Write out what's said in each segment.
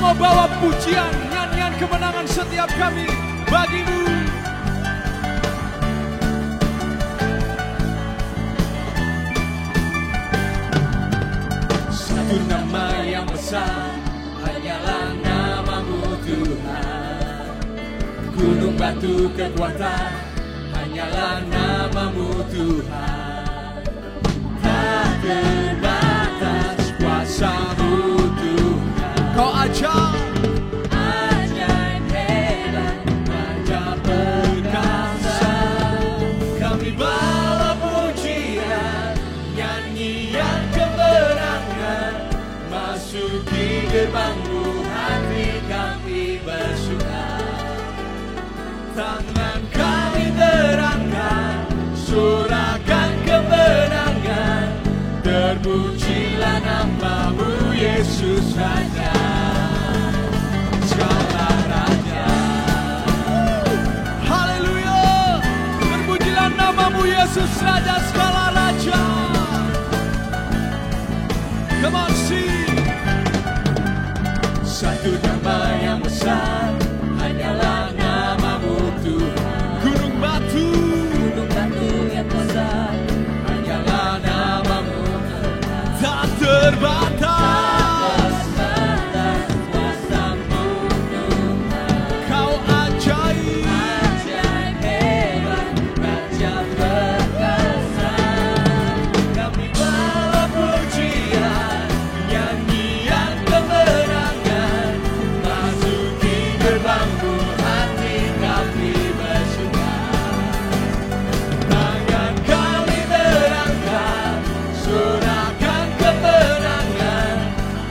mau bawa pujian, nyanyian kemenangan setiap kami bagimu. Satu nama yang besar, hanyalah namamu Tuhan. Gunung batu kekuatan, hanyalah namamu Tuhan. Tak terbatas kuasa-Mu Tuhan. Kau ajaib, ajaib hebat, Raja perkasa. Kami bawa pujian, nyanyian kemenangan, masuki gerbang-Mu, hati kami bersuka. Tangan kami terangkat, sorakan kemenangan, terpujilah nama-Mu Yesus Raja, segala Raja. Haleluya, terpujilah nama-Mu Yesus Raja, segala Raja. Come on, sing. Satu nama yang besar, hanyalah nama-Mu Tuhan. Gunung batu yang besar, hanyalah nama-Mu Tuhan. Tak terbatas kuasa-Mu Tuhan. Kau ajaib, ajaib hebat, Raja perkasa. Kami bawa pujian, nyanyian kemenangan, masuki gerbang-Mu, hati kami bersuka. Tangan kami terangkat, sorakan kemenangan,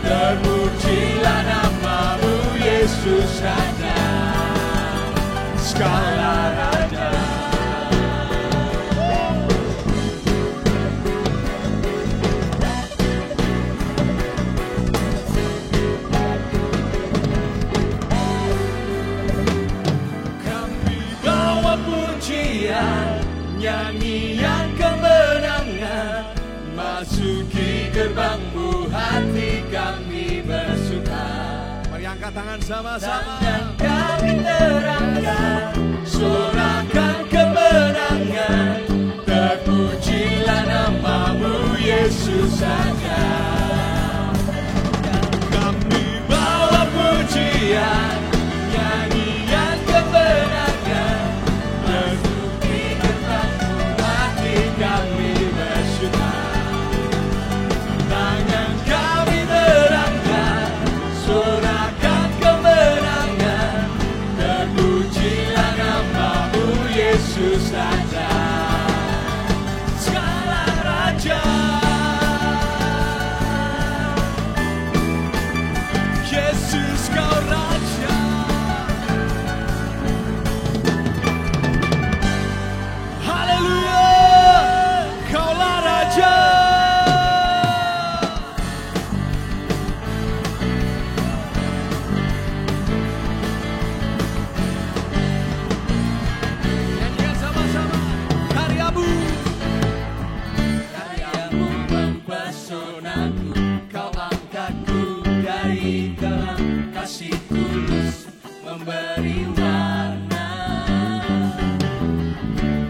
terpujilah nama-Mu Yesus Raja, segala Raja. Kami bawa pujian, nyanyian kemenangan, masuki gerbang-Mu, hati kami bersuka. Mari angkat tangan sama-sama. Tangan kami terangkat, sorakan kemenangan, terpujilah nama-Mu Yesus Raja. Kami bawa pujian, nyanyian kemenangan, masuki gerbang-Mu, hati kami bersuka. Tangan kami terangkat, sorakan kemenangan, terpujilah nama-Mu Yesus Raja, segala Raja. Yesus Kau Raja. Haleluya, Kaulah Raja. Nyanyikan sama-sama. Karya-Mu mempesonaku, Kau angkatku dari dalam kasih tulus, memberi warna.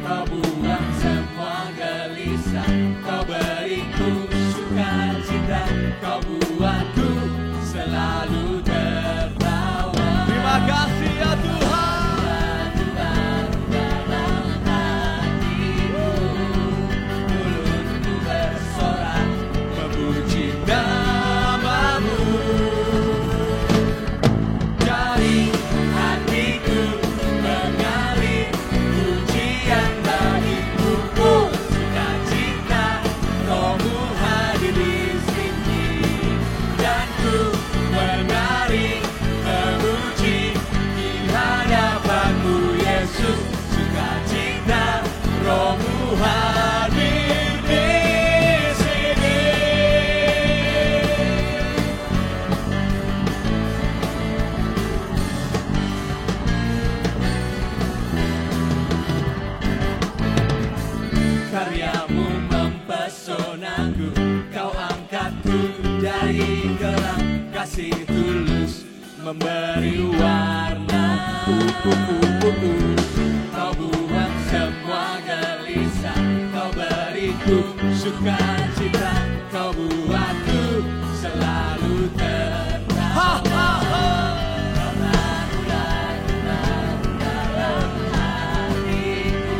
Kau buang semua gelisah, Kau beriku sukacita, Kau buatku selalu tertawa. Terima kasih ya Tuhan. Dalam hatiku, mulutku bersorak, memuji nama-Mu. Dari hatiku mengalir pujian bagimu, sukacita Roh-Mu hadir di sini, dan ku menari memuji di hadapan-Mu Yesus, sukacita Roh-Mu hadir di sini. Karya-Mu mempesonaku, Kau angkatku dari gelap kasih tulus, memberi warna. Kau buat semua gelisah, kau beriku sukacita, kau buatku selalu tertawa. Kau taruh lagu-lagu dalam hatiku,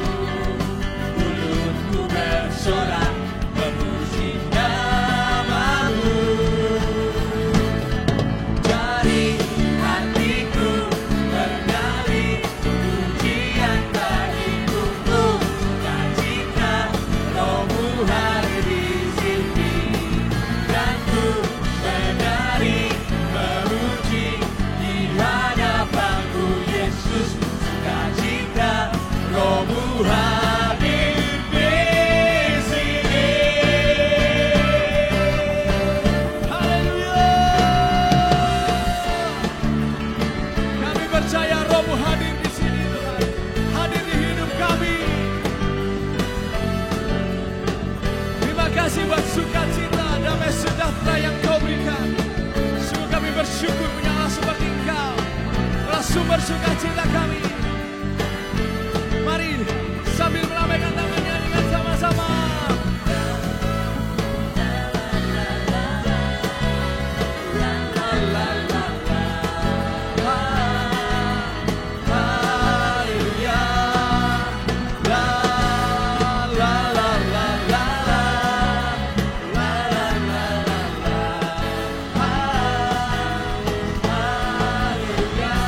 mulutku bersorak memuji namamu. Jari hatiku bernyanyi pujian bagimu, sukacita Rohmu hadir di sini, dan ku menari memuji di hadapanmu Yesus, sukacita Rohmu hadir di sini. Haleluya. Kami percaya Rohmu hadir di sini, Tuhan. Hadir di hidup kami. Terima kasih buat sukacita, damai sejahtera yang Kau berikan. Sungguh kami bersyukur punya Allah seperti Engkau, Allah sumber sukacita kami. Mari sambil melambaikan tangan nyanyikan sama-sama. Haleluya. La la la la la la la la la. Haleluya.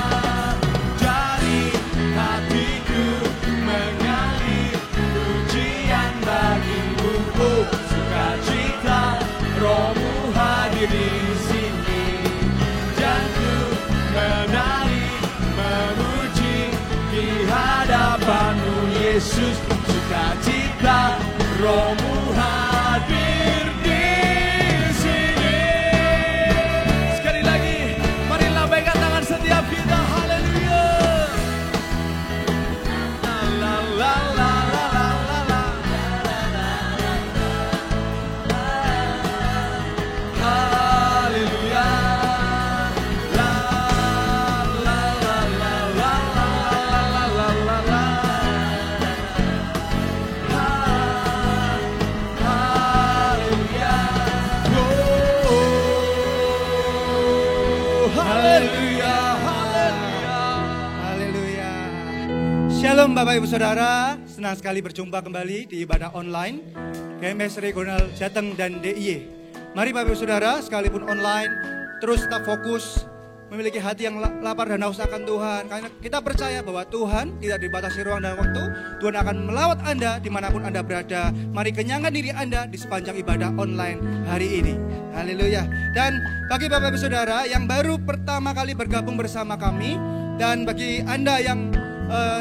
Jari hatiku mengalir pujian bagimu, sukacita Rohmu hadir di sini, dan ku menari memuji di hadapanmu Yesus, sukacita Rohmu hadir di sini. Sekali lagi, mari lambaikan tangan setiap kita. Haleluya. La la la la la la la. Haleluya. La la la la la la la la la. Haleluya. Oh, haleluya. Haleluya. Haleluya. Shalom Bapak Ibu Saudara, senang sekali berjumpa kembali di ibadah online GMS Regional Jateng dan DIY. Mari Bapak Ibu Saudara, sekalipun online, terus tetap fokus, memiliki hati yang lapar dan haus akan Tuhan. Karena kita percaya bahwa Tuhan tidak dibatasi ruang dan waktu. Tuhan akan melawat Anda dimanapun Anda berada. Mari kenyangkan diri Anda di sepanjang ibadah online hari ini. Haleluya. Dan bagi Bapak Ibu Saudara yang baru pertama kali bergabung bersama kami, dan bagi Anda yang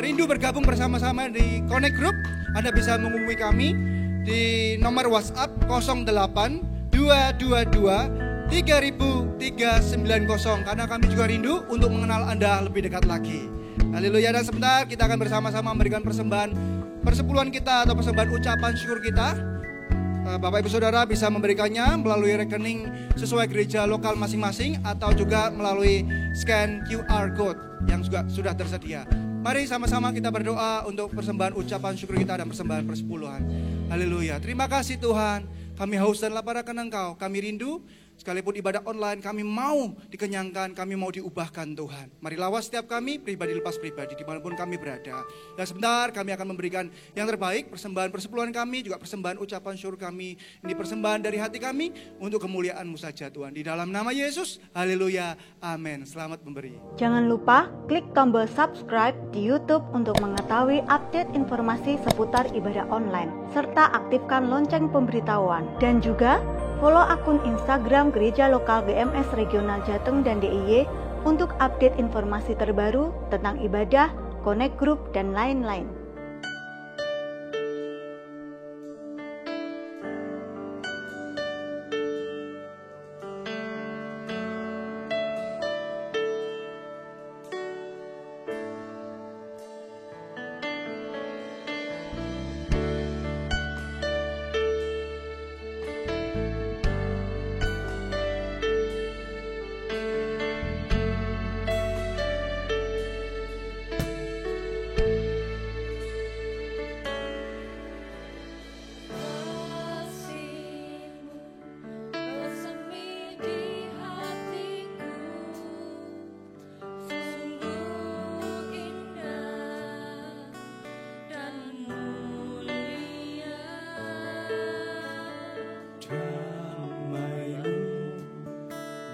rindu bergabung bersama-sama di Connect Group, Anda bisa menghubungi kami di nomor WhatsApp 08 222 30390, karena kami juga rindu untuk mengenal Anda lebih dekat lagi. Haleluya. Dan sebentar kita akan bersama-sama memberikan persembahan persepuluhan kita atau persembahan ucapan syukur kita. Bapak Ibu Saudara bisa memberikannya melalui rekening sesuai gereja lokal masing-masing atau juga melalui scan QR code yang juga sudah tersedia. Mari sama-sama kita berdoa untuk persembahan ucapan syukur kita dan persembahan persepuluhan. Haleluya. Terima kasih Tuhan. Kami haus dan lapar akan Engkau. Kami rindu, sekalipun ibadah online, kami mau dikenyangkan, kami mau diubahkan Tuhan. Mari lawas setiap kami, pribadi lepas pribadi, dimanapun kami berada. Dan sebentar kami akan memberikan yang terbaik, persembahan persepuluhan kami, juga persembahan ucapan syukur kami. Ini persembahan dari hati kami, untuk kemuliaan-Mu saja Tuhan. Di dalam nama Yesus, haleluya, amin. Selamat memberi. Jangan lupa klik tombol subscribe di YouTube untuk mengetahui update informasi seputar ibadah online, serta aktifkan lonceng pemberitahuan. Dan juga follow akun Instagram Gereja Lokal GMS Regional Jateng dan DIY untuk update informasi terbaru tentang ibadah, Connect Group, dan lain-lain.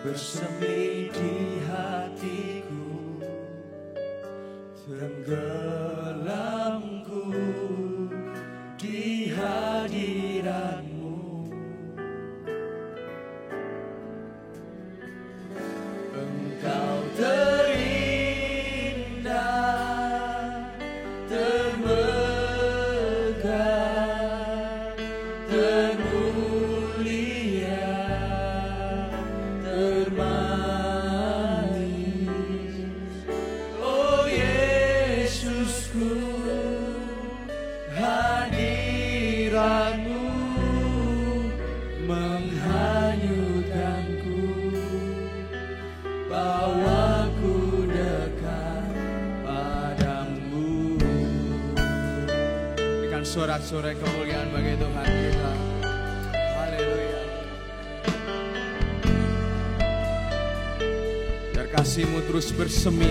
bersemi di hatiku, tenggelamku di hadirat-Mu. Engkau terindah, termegah, termulia, termanis. Oh Yesusku, hadirat-Mu menghanyutkanku, bawaku dekat padamu. Berikan sorak-sorai kemuliaan bagi Tuhan kita. Haleluya. Biar kasih-Mu terus bersemi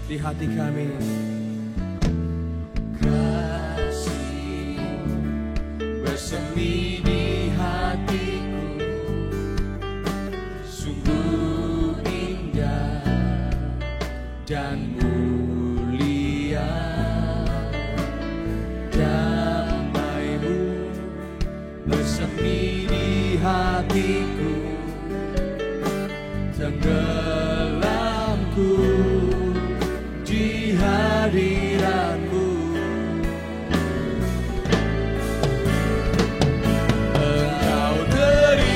di hati kami. Kasih-Mu bersemi di hatiku, sungguh indah dan mulia. Damai-Mu bersemi di hatiku, tenggelamku di hadirat-Mu. Engkau terindah,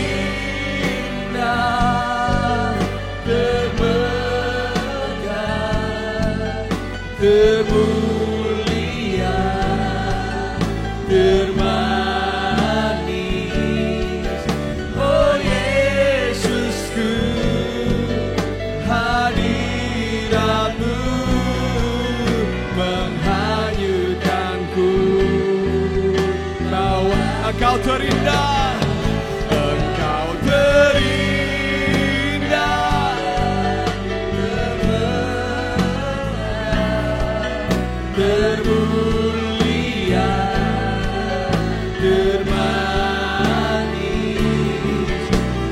termegah, termulia, termanis. Oh Yesusku, hadirat-Mu menghanyutkanku, bahwa Engkau terindah, Engkau terindah, termulia, termanis.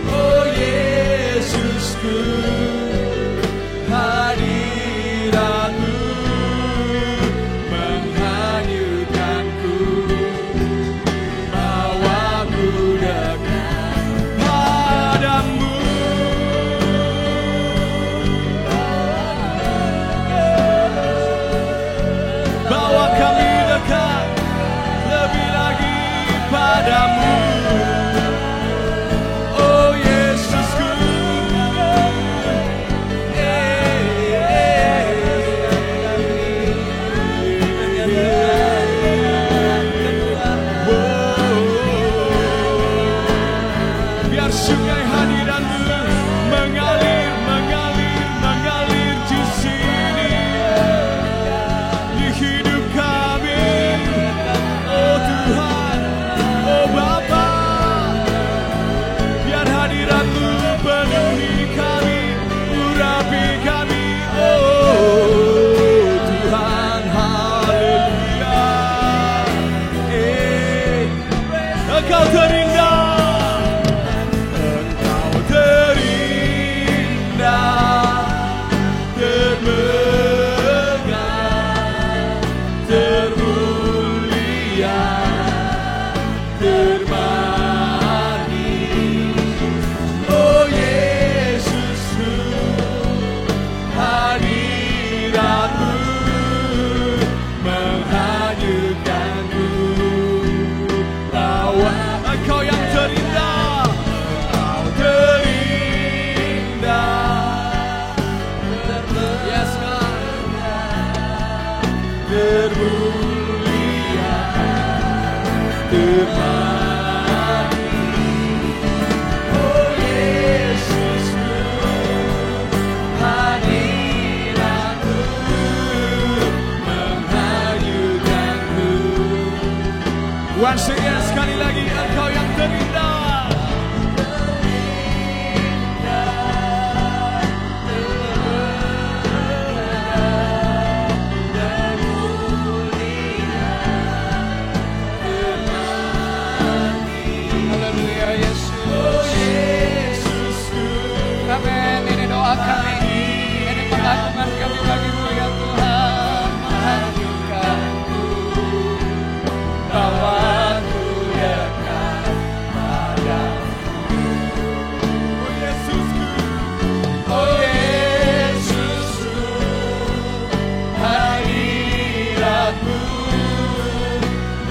Oh Yesusku, hadirat-Mu menghanyutkanku, bawaku dekat padamu. Bawa kami dekat lebih lagi padamu. Oh Yesusku, biar sungai hadirat-Mu mengalir, mengalir, mengalir di sini, di hidup kami. Oh Tuhan, oh Bapa, biar hadirat-Mu penuhi kami, urapi kami. Oh Tuhan, haleluya. Engkau terindah, Engkau terindah, termegah, termulia, termanis. Oh Yesusku, hadirat-Mu menghanyutkanku, bahwa Engkau yang terindah, Engkau terindah, yes God, termulia, termanis. Oh Yesusku, hadirat-Mu menghanyutkanku. Once again, sekali lagi, Engkau yang terindah. Haleluya Yesus. Oh Yesusku, doa kami, ini pengagungan kami bagimu ya Tuhan. Mengajukanku bahwa ku dekat padamu. Oh Yesusku, oh Yesusku, hadiratmu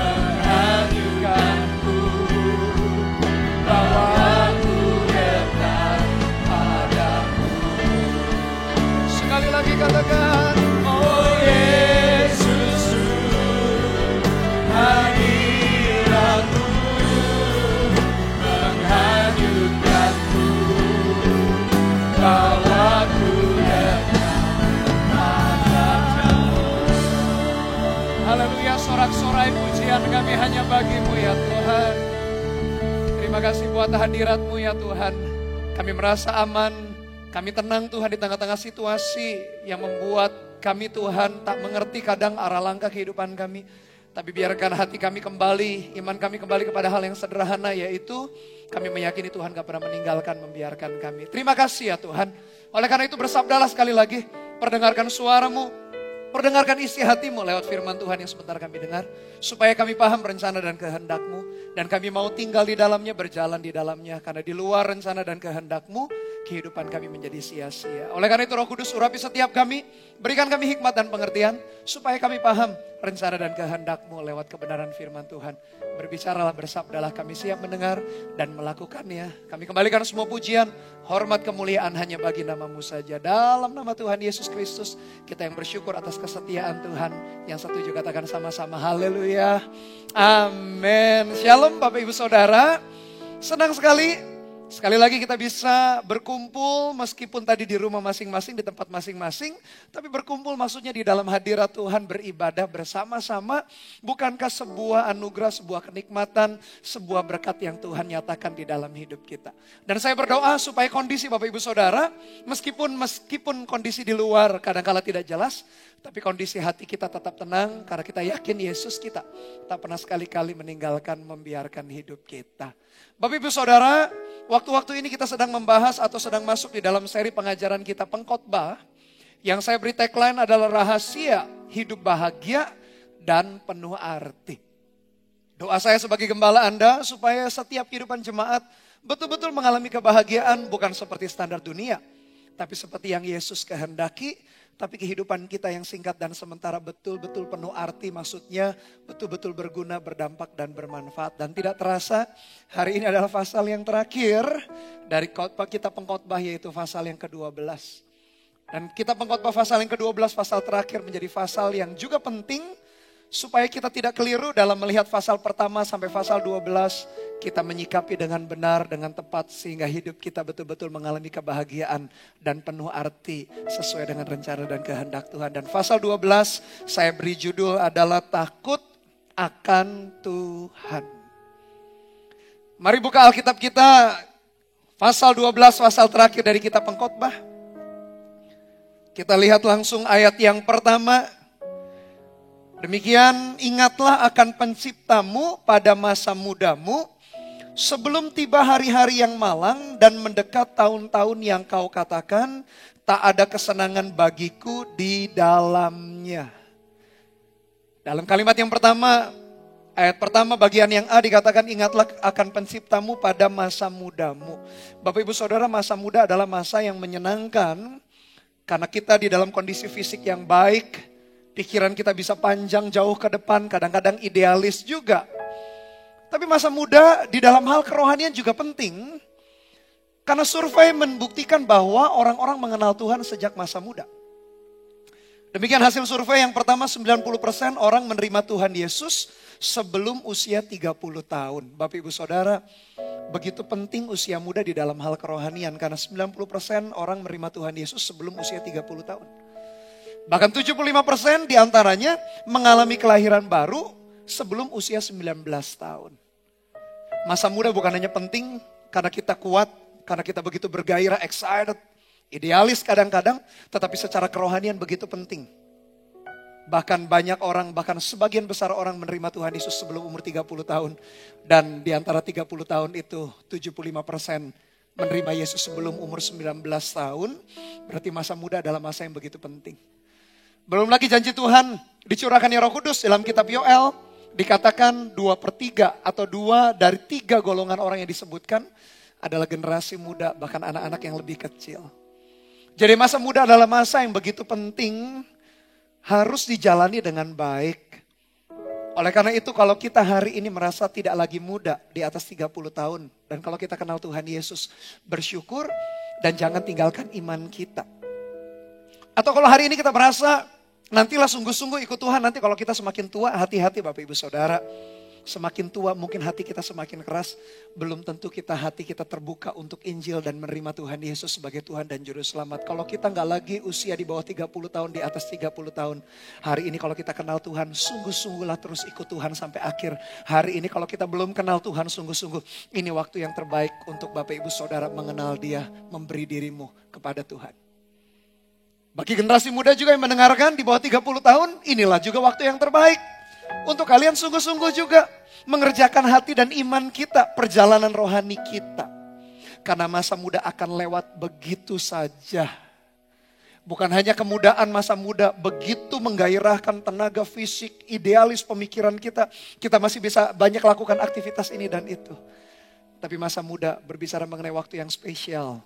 mengajukanku bahwa ku dekat padamu. Sekali lagi katakan, oh Yesusku, hadiratmu menghanyutkanku bahwa ku dekat padamu. Haleluya, sorak-sorai pujian kami hanya bagimu ya Tuhan. Terima kasih buat hadirat-Mu ya Tuhan. Kami merasa aman, kami tenang Tuhan di tengah-tengah situasi yang membuat kami Tuhan tak mengerti kadang arah langkah kehidupan kami. Tapi biarkan hati kami kembali, iman kami kembali kepada hal yang sederhana, yaitu kami meyakini Tuhan gak pernah meninggalkan, membiarkan kami. Terima kasih ya Tuhan. Oleh karena itu bersabdalah sekali lagi, perdengarkan suara-Mu, perdengarkan isi hati-Mu lewat firman Tuhan yang sebentar kami dengar. Supaya kami paham rencana dan kehendak-Mu. Dan kami mau tinggal di dalamnya, berjalan di dalamnya. Karena di luar rencana dan kehendak-Mu, kehidupan kami menjadi sia-sia. Oleh karena itu Roh Kudus urapi setiap kami, berikan kami hikmat dan pengertian. Supaya kami paham rencana dan kehendak-Mu lewat kebenaran firman Tuhan. Berbicaralah, bersabdalah, kami siap mendengar dan melakukannya. Kami kembalikan semua pujian, hormat, kemuliaan hanya bagi nama-Mu saja. Dalam nama Tuhan Yesus Kristus, kita yang bersyukur atas kesetiaan Tuhan. Yang setuju katakan sama-sama, haleluya, amin. Shalom Bapak Ibu Saudara, senang sekali. Sekali lagi kita bisa berkumpul meskipun tadi di rumah masing-masing, di tempat masing-masing. Tapi berkumpul maksudnya di dalam hadirat Tuhan, beribadah bersama-sama. Bukankah sebuah anugerah, sebuah kenikmatan, sebuah berkat yang Tuhan nyatakan di dalam hidup kita. Dan saya berdoa supaya kondisi Bapak Ibu Saudara, meskipun kondisi di luar kadang-kala tidak jelas, tapi kondisi hati kita tetap tenang karena kita yakin Yesus kita tak pernah sekali-kali meninggalkan, membiarkan hidup kita. Bapak Ibu Saudara, waktu-waktu ini kita sedang membahas atau sedang masuk di dalam seri pengajaran kita pengkhotbah. Yang saya beri tagline adalah rahasia hidup bahagia dan penuh arti. Doa saya sebagai gembala Anda supaya setiap kehidupan jemaat betul-betul mengalami kebahagiaan bukan seperti standar dunia. Tapi seperti yang Yesus kehendaki. Tapi kehidupan kita yang singkat dan sementara betul-betul penuh arti, maksudnya betul-betul berguna, berdampak dan bermanfaat. Dan tidak terasa hari ini adalah pasal yang terakhir dari khotbah kita pengkhotbah, yaitu pasal yang ke-12. Dan kita pengkhotbah pasal yang ke-12, pasal terakhir menjadi pasal yang juga penting supaya kita tidak keliru dalam melihat pasal pertama sampai pasal 12. Kita menyikapi dengan benar, dengan tepat sehingga hidup kita betul-betul mengalami kebahagiaan dan penuh arti sesuai dengan rencana dan kehendak Tuhan. Dan pasal 12 saya beri judul adalah takut akan Tuhan. Mari buka Alkitab kita, pasal 12, pasal terakhir dari kitab pengkhotbah. Kita lihat langsung ayat yang pertama. Demikian, ingatlah akan penciptamu pada masa mudamu, sebelum tiba hari-hari yang malang dan mendekat tahun-tahun yang kau katakan, tak ada kesenangan bagiku di dalamnya. Dalam kalimat yang pertama, ayat pertama bagian yang A dikatakan, ingatlah akan penciptamu pada masa mudamu. Bapak Ibu Saudara, masa muda adalah masa yang menyenangkan, karena kita di dalam kondisi fisik yang baik, pikiran kita bisa panjang jauh ke depan, kadang-kadang idealis juga. Tapi masa muda di dalam hal kerohanian juga penting. Karena survei membuktikan bahwa orang-orang mengenal Tuhan sejak masa muda. Demikian hasil survei yang pertama, 90% orang menerima Tuhan Yesus sebelum usia 30 tahun. Bapak Ibu Saudara, begitu penting usia muda di dalam hal kerohanian. Karena 90% orang menerima Tuhan Yesus sebelum usia 30 tahun. Bahkan 75% diantaranya mengalami kelahiran baru sebelum usia 19 tahun. Masa muda bukan hanya penting karena kita kuat, karena kita begitu bergairah, excited, idealis kadang-kadang, tetapi secara kerohanian begitu penting. Bahkan banyak orang, bahkan sebagian besar orang menerima Tuhan Yesus sebelum umur 30 tahun. Dan di antara 30 tahun itu 75% menerima Yesus sebelum umur 19 tahun. Berarti masa muda adalah masa yang begitu penting. Belum lagi janji Tuhan dicurahkannya Roh Kudus dalam kitab Yoel. Dikatakan 2/3 atau 2 dari 3 golongan orang yang disebutkan adalah generasi muda, bahkan anak-anak yang lebih kecil. Jadi masa muda adalah masa yang begitu penting, harus dijalani dengan baik. Oleh karena itu kalau kita hari ini merasa tidak lagi muda di atas 30 tahun. Dan kalau kita kenal Tuhan Yesus, bersyukur dan jangan tinggalkan iman kita. Atau kalau hari ini kita merasa nantilah sungguh-sungguh ikut Tuhan, nanti kalau kita semakin tua, hati-hati Bapak Ibu Saudara. Semakin tua mungkin hati kita semakin keras, belum tentu hati kita terbuka untuk Injil dan menerima Tuhan Yesus sebagai Tuhan dan Juru Selamat. Kalau kita nggak lagi usia di bawah 30 tahun, di atas 30 tahun. Hari ini kalau kita kenal Tuhan, sungguh-sungguhlah terus ikut Tuhan sampai akhir. Hari ini kalau kita belum kenal Tuhan, sungguh-sungguh ini waktu yang terbaik untuk Bapak Ibu Saudara mengenal Dia, memberi dirimu kepada Tuhan. Bagi generasi muda juga yang mendengarkan di bawah 30 tahun, inilah juga waktu yang terbaik. Untuk kalian sungguh-sungguh juga mengerjakan hati dan iman kita, perjalanan rohani kita. Karena masa muda akan lewat begitu saja. Bukan hanya kemudaan masa muda begitu menggairahkan tenaga fisik, idealis pemikiran kita. Kita masih bisa banyak lakukan aktivitas ini dan itu. Tapi masa muda berbicara mengenai waktu yang spesial.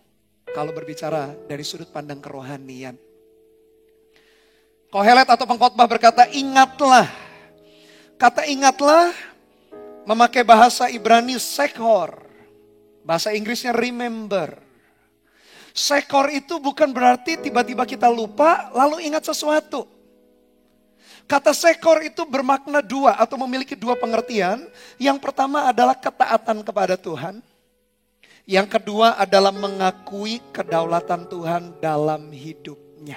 Kalau berbicara dari sudut pandang kerohanian. Kohelet atau pengkhotbah berkata, ingatlah. Kata ingatlah memakai bahasa Ibrani sekor. Bahasa Inggrisnya remember. Sekor itu bukan berarti tiba-tiba kita lupa lalu ingat sesuatu. Kata sekor itu bermakna 2 atau memiliki 2 pengertian. Yang pertama adalah ketaatan kepada Tuhan. Yang kedua adalah mengakui kedaulatan Tuhan dalam hidupnya.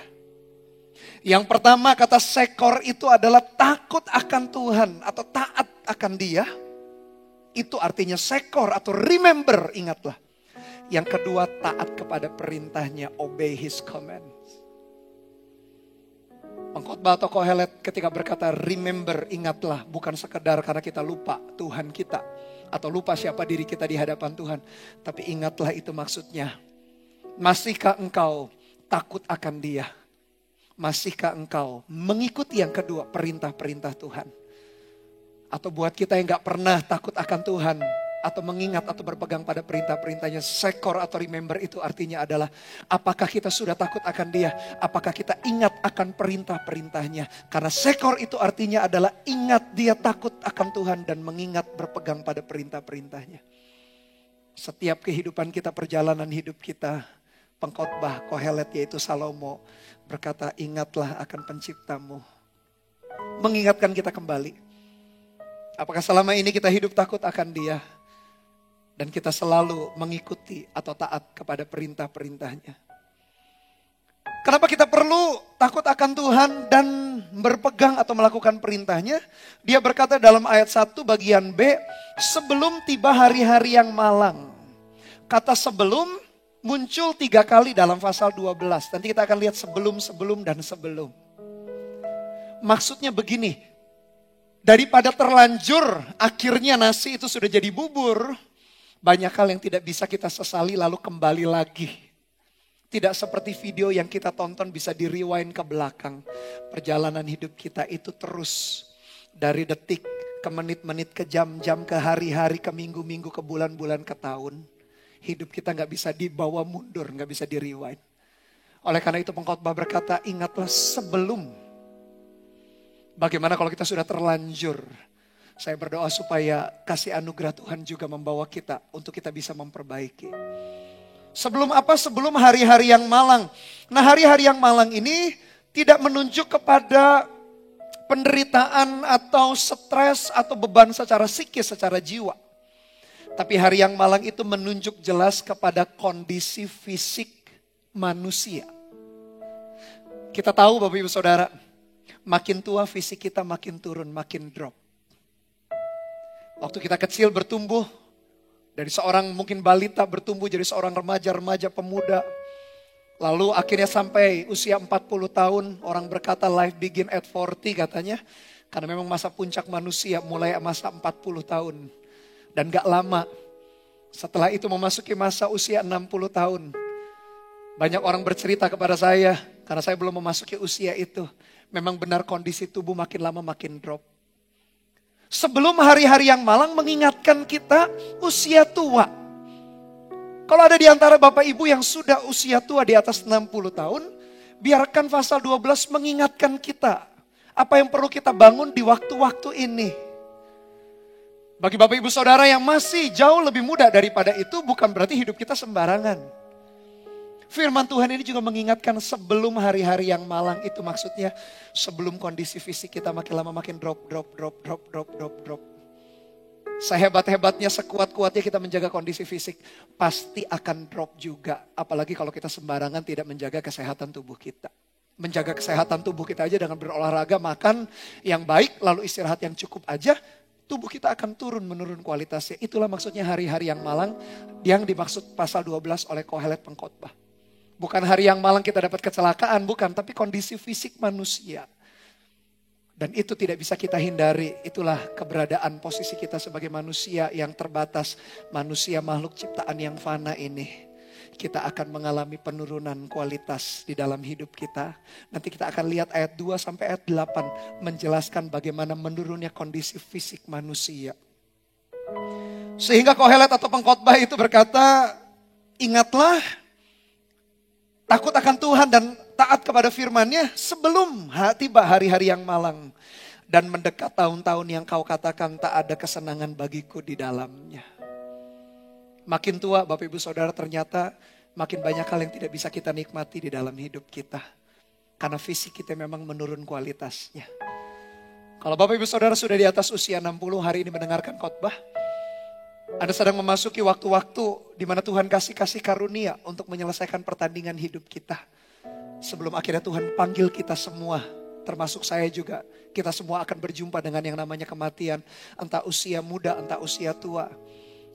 Yang pertama kata sekor itu adalah takut akan Tuhan atau taat akan Dia. Itu artinya sekor atau remember, ingatlah. Yang kedua taat kepada perintahnya, obey His commands. Pengkhotbah atau Kohelet ketika berkata remember, ingatlah, bukan sekedar karena kita lupa Tuhan kita. Atau lupa siapa diri kita di hadapan Tuhan. Tapi ingatlah itu maksudnya. Masihkah engkau takut akan Dia? Masihkah engkau mengikuti yang kedua, perintah-perintah Tuhan? Atau buat kita yang gak pernah takut akan Tuhan, atau mengingat atau berpegang pada perintah-perintahnya, sekor atau remember itu artinya adalah, apakah kita sudah takut akan Dia? Apakah kita ingat akan perintah-perintahnya? Karena sekor itu artinya adalah ingat Dia, takut akan Tuhan, dan mengingat berpegang pada perintah-perintahnya. Setiap kehidupan kita, perjalanan hidup kita, pengkhotbah Kohelet yaitu Salomo berkata, ingatlah akan penciptamu. Mengingatkan kita kembali. Apakah selama ini kita hidup takut akan Dia? Dan kita selalu mengikuti atau taat kepada perintah-perintahnya. Kenapa kita perlu takut akan Tuhan dan berpegang atau melakukan perintahnya? Dia berkata dalam ayat 1 bagian B, sebelum tiba hari-hari yang malang. Kata sebelum muncul 3 kali dalam pasal 12. Nanti kita akan lihat sebelum, dan sebelum. Maksudnya begini, daripada terlanjur akhirnya nasi itu sudah jadi bubur, banyak hal yang tidak bisa kita sesali lalu kembali lagi. Tidak seperti video yang kita tonton bisa di rewind ke belakang. Perjalanan hidup kita itu terus dari detik ke menit-menit, ke jam-jam, ke hari-hari, ke minggu-minggu, ke bulan-bulan, ke tahun. Hidup kita gak bisa dibawa mundur, gak bisa di rewind. Oleh karena itu pengkhotbah berkata, ingatlah sebelum. Bagaimana kalau kita sudah terlanjur? Saya berdoa supaya kasih anugerah Tuhan juga membawa kita untuk kita bisa memperbaiki. Sebelum apa? Sebelum hari-hari yang malang. Nah, hari-hari yang malang ini tidak menunjuk kepada penderitaan atau stres atau beban secara psikis, secara jiwa. Tapi hari yang malang itu menunjuk jelas kepada kondisi fisik manusia. Kita tahu Bapak Ibu Saudara, makin tua fisik kita makin turun, makin drop. Waktu kita kecil bertumbuh, dari seorang mungkin balita bertumbuh jadi seorang remaja pemuda. Lalu akhirnya sampai usia 40 tahun, orang berkata life begin at 40 katanya. Karena memang masa puncak manusia mulai masa 40 tahun. Dan gak lama setelah itu memasuki masa usia 60 tahun. Banyak orang bercerita kepada saya, karena saya belum memasuki usia itu. Memang benar kondisi tubuh makin lama makin drop. Sebelum hari-hari yang malang mengingatkan kita usia tua. Kalau ada di antara Bapak Ibu yang sudah usia tua di atas 60 tahun, biarkan pasal 12 mengingatkan kita apa yang perlu kita bangun di waktu-waktu ini. Bagi Bapak Ibu Saudara yang masih jauh lebih muda daripada itu, bukan berarti hidup kita sembarangan. Firman Tuhan ini juga mengingatkan sebelum hari-hari yang malang itu, maksudnya sebelum kondisi fisik kita makin lama makin drop. Sehebat-hebatnya, sekuat-kuatnya kita menjaga kondisi fisik, pasti akan drop juga. Apalagi kalau kita sembarangan tidak menjaga kesehatan tubuh kita. Menjaga kesehatan tubuh kita aja dengan berolahraga, makan yang baik, lalu istirahat yang cukup aja, tubuh kita akan menurun kualitasnya. Itulah maksudnya hari-hari yang malang yang dimaksud pasal 12 oleh Kohelet pengkhotbah. Bukan hari yang malang kita dapat kecelakaan, bukan, tapi kondisi fisik manusia. Dan itu tidak bisa kita hindari. Itulah keberadaan posisi kita sebagai manusia yang terbatas. Manusia makhluk ciptaan yang fana ini. Kita akan mengalami penurunan kualitas di dalam hidup kita. Nanti kita akan lihat ayat 2 sampai ayat 8 menjelaskan bagaimana menurunnya kondisi fisik manusia. Sehingga Kohelet atau pengkhotbah itu berkata, ingatlah, takut akan Tuhan dan taat kepada firman-Nya sebelum tiba hari-hari yang malang. Dan mendekat tahun-tahun yang kau katakan tak ada kesenangan bagiku di dalamnya. Makin tua Bapak Ibu Saudara, ternyata makin banyak hal yang tidak bisa kita nikmati di dalam hidup kita. Karena fisik kita memang menurun kualitasnya. Kalau Bapak Ibu Saudara sudah di atas usia 60 hari ini mendengarkan khotbah, Anda sedang memasuki waktu-waktu di mana Tuhan kasih karunia untuk menyelesaikan pertandingan hidup kita. Sebelum akhirnya Tuhan panggil kita semua, termasuk saya juga. Kita semua akan berjumpa dengan yang namanya kematian. Entah usia muda, entah usia tua.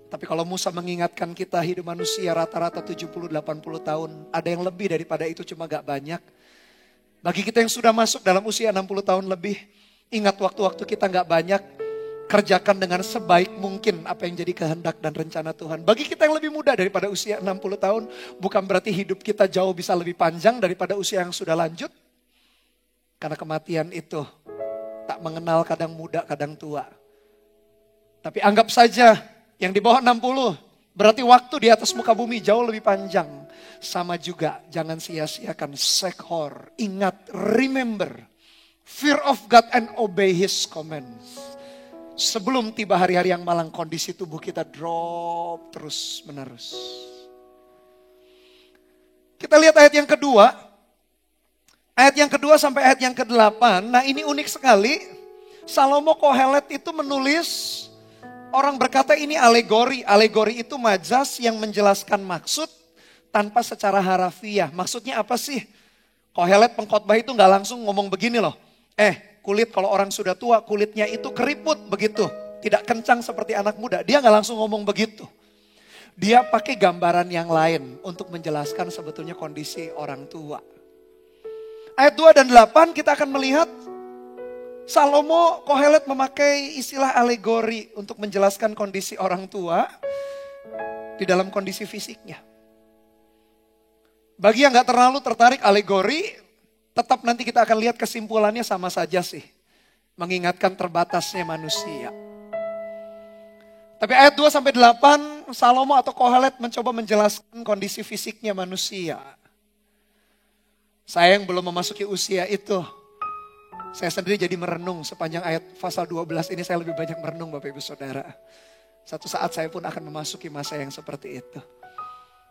Tapi kalau Musa mengingatkan kita hidup manusia rata-rata 70-80 tahun. Ada yang lebih daripada itu, cuma gak banyak. Bagi kita yang sudah masuk dalam usia 60 tahun lebih, ingat waktu-waktu kita gak banyak. Kerjakan dengan sebaik mungkin apa yang jadi kehendak dan rencana Tuhan. Bagi kita yang lebih muda daripada usia 60 tahun, bukan berarti hidup kita jauh bisa lebih panjang daripada usia yang sudah lanjut. Karena kematian itu tak mengenal kadang muda, kadang tua. Tapi anggap saja yang di bawah 60, berarti waktu di atas muka bumi jauh lebih panjang. Sama juga, jangan sia-siakan sekhor. Ingat, remember, fear of God and obey His commands. Sebelum tiba hari-hari yang malang, kondisi tubuh kita drop terus menerus. Kita lihat ayat yang kedua. Ayat yang kedua sampai ayat yang ke-8. Nah ini unik sekali. Salomo Kohelet itu menulis, orang berkata ini alegori. Alegori itu majas yang menjelaskan maksud tanpa secara harafiah. Maksudnya apa sih? Kohelet pengkhotbah itu gak langsung ngomong begini loh. Kulit kalau orang sudah tua kulitnya itu keriput begitu. Tidak kencang seperti anak muda. Dia gak langsung ngomong begitu. Dia pakai gambaran yang lain untuk menjelaskan sebetulnya kondisi orang tua. Ayat 2 dan 8 kita akan melihat Salomo Kohelet memakai istilah alegori untuk menjelaskan kondisi orang tua di dalam kondisi fisiknya. Bagi yang gak terlalu tertarik alegori, tetap nanti kita akan lihat kesimpulannya sama saja sih. Mengingatkan terbatasnya manusia. Tapi ayat 2 sampai 8 Salomo atau Kohelet mencoba menjelaskan kondisi fisiknya manusia. Saya yang belum memasuki usia itu, saya sendiri jadi merenung sepanjang ayat pasal 12 ini, saya lebih banyak merenung Bapak Ibu Saudara. Satu saat saya pun akan memasuki masa yang seperti itu.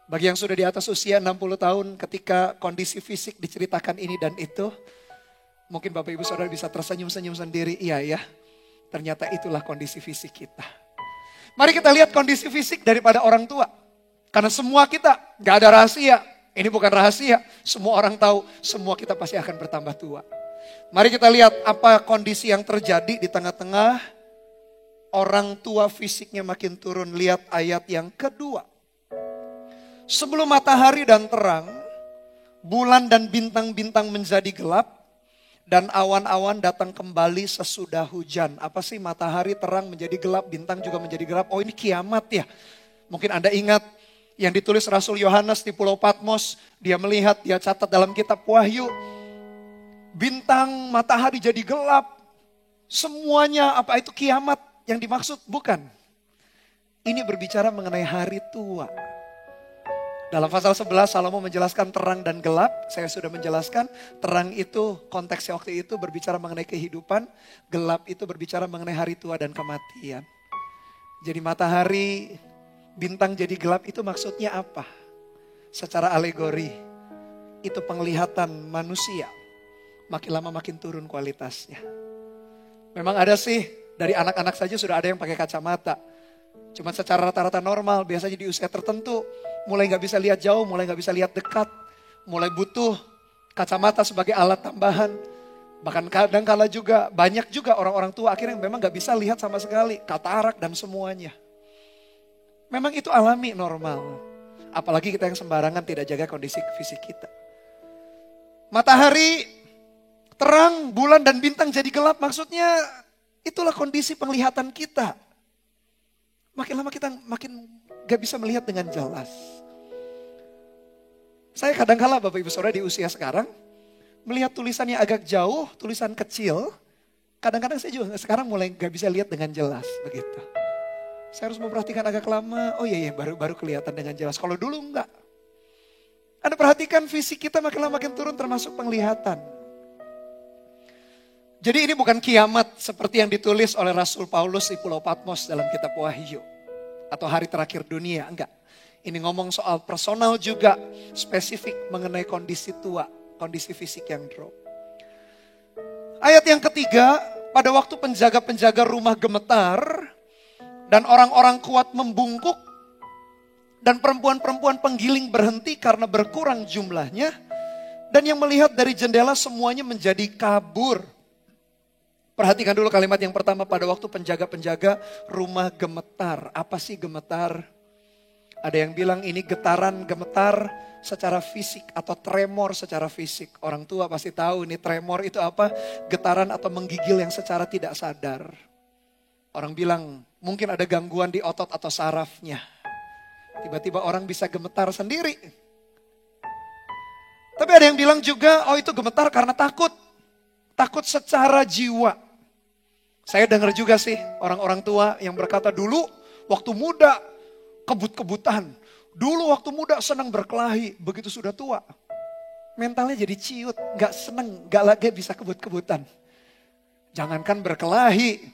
Bagi yang sudah di atas usia 60 tahun ketika kondisi fisik diceritakan ini dan itu, mungkin Bapak Ibu Saudara bisa tersenyum-senyum sendiri. Iya ya, ternyata itulah kondisi fisik kita. Mari kita lihat kondisi fisik daripada orang tua. Karena semua kita gak ada rahasia. Ini bukan rahasia, semua orang tahu, semua kita pasti akan bertambah tua. Mari kita lihat apa kondisi yang terjadi di tengah-tengah orang tua fisiknya makin turun. Lihat ayat yang kedua. Sebelum matahari dan terang, bulan dan bintang-bintang menjadi gelap, dan awan-awan datang kembali sesudah hujan. Apa sih matahari terang menjadi gelap, bintang juga menjadi gelap? Oh ini kiamat ya. Mungkin Anda ingat Yang ditulis Rasul Yohanes di Pulau Patmos, dia melihat, dia catat dalam kitab Wahyu, bintang, matahari jadi gelap. Semuanya apa itu kiamat yang dimaksud? Bukan. Ini berbicara mengenai hari tua. Dalam pasal 11 Salomo menjelaskan terang dan gelap. Saya sudah menjelaskan terang itu konteksnya waktu itu berbicara mengenai kehidupan. Gelap itu berbicara mengenai hari tua dan kematian. Jadi matahari, bintang jadi gelap itu maksudnya apa? Secara alegori itu penglihatan manusia. Makin lama makin turun kualitasnya. Memang ada sih dari anak-anak saja sudah ada yang pakai kacamata. Cuma secara rata-rata normal biasanya di usia tertentu mulai gak bisa lihat jauh, mulai gak bisa lihat dekat. Mulai butuh kacamata sebagai alat tambahan. Bahkan kadang-kala juga banyak juga orang-orang tua akhirnya memang gak bisa lihat sama sekali. Katarak dan semuanya. Memang itu alami normal. Apalagi kita yang sembarangan tidak jaga kondisi fisik kita. Matahari terang, bulan dan bintang jadi gelap, maksudnya itulah kondisi penglihatan kita. Makin lama kita makin gak bisa melihat dengan jelas. Saya kadang-kala Bapak Ibu Saudara di usia sekarang, melihat tulisannya agak jauh, tulisan kecil, kadang-kadang saya juga sekarang mulai gak bisa lihat dengan jelas begitu. Saya harus memperhatikan agak lama, oh iya baru kelihatan dengan jelas. Kalau dulu enggak. Anda perhatikan fisik kita makin lama makin turun termasuk penglihatan. Jadi ini bukan kiamat seperti yang ditulis oleh Rasul Paulus di Pulau Patmos dalam kitab Wahyu. Atau hari terakhir dunia, enggak. Ini ngomong soal personal juga, spesifik mengenai kondisi tua, kondisi fisik yang drop. Ayat yang ketiga, pada waktu penjaga-penjaga rumah gemetar, dan orang-orang kuat membungkuk, dan perempuan-perempuan penggiling berhenti karena berkurang jumlahnya, dan yang melihat dari jendela semuanya menjadi kabur. Perhatikan dulu kalimat yang pertama, pada waktu penjaga-penjaga rumah gemetar. Apa sih gemetar? Ada yang bilang ini getaran gemetar secara fisik atau tremor secara fisik. Orang tua pasti tahu ini tremor itu apa? Getaran atau menggigil yang secara tidak sadar. Orang bilang mungkin ada gangguan di otot atau sarafnya. Tiba-tiba orang bisa gemetar sendiri. Tapi ada yang bilang juga, oh itu gemetar karena takut. Takut secara jiwa. Saya dengar juga sih orang-orang tua yang berkata dulu waktu muda kebut-kebutan. Dulu waktu muda senang berkelahi, begitu sudah tua. Mentalnya jadi ciut, gak seneng, gak lagi bisa kebut-kebutan. Jangankan berkelahi,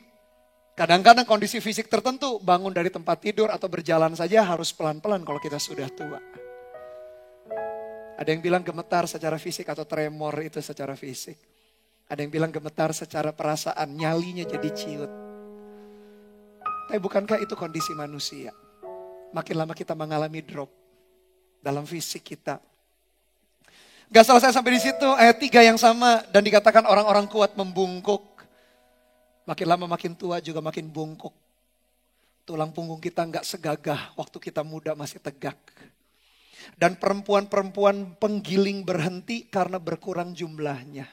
kadang-kadang kondisi fisik tertentu bangun dari tempat tidur atau berjalan saja harus pelan-pelan kalau kita sudah tua. Ada yang bilang gemetar secara fisik atau tremor itu secara fisik. Ada yang bilang gemetar secara perasaan, nyalinya jadi ciut. Tapi bukankah itu kondisi manusia? Makin lama kita mengalami drop dalam fisik kita. Gak selesai sampai di situ, ayat 3 yang sama dan dikatakan orang-orang kuat membungkuk. Makin lama makin tua juga makin bungkuk. Tulang punggung kita gak segagah waktu kita muda masih tegak. Dan perempuan-perempuan penggiling berhenti karena berkurang jumlahnya.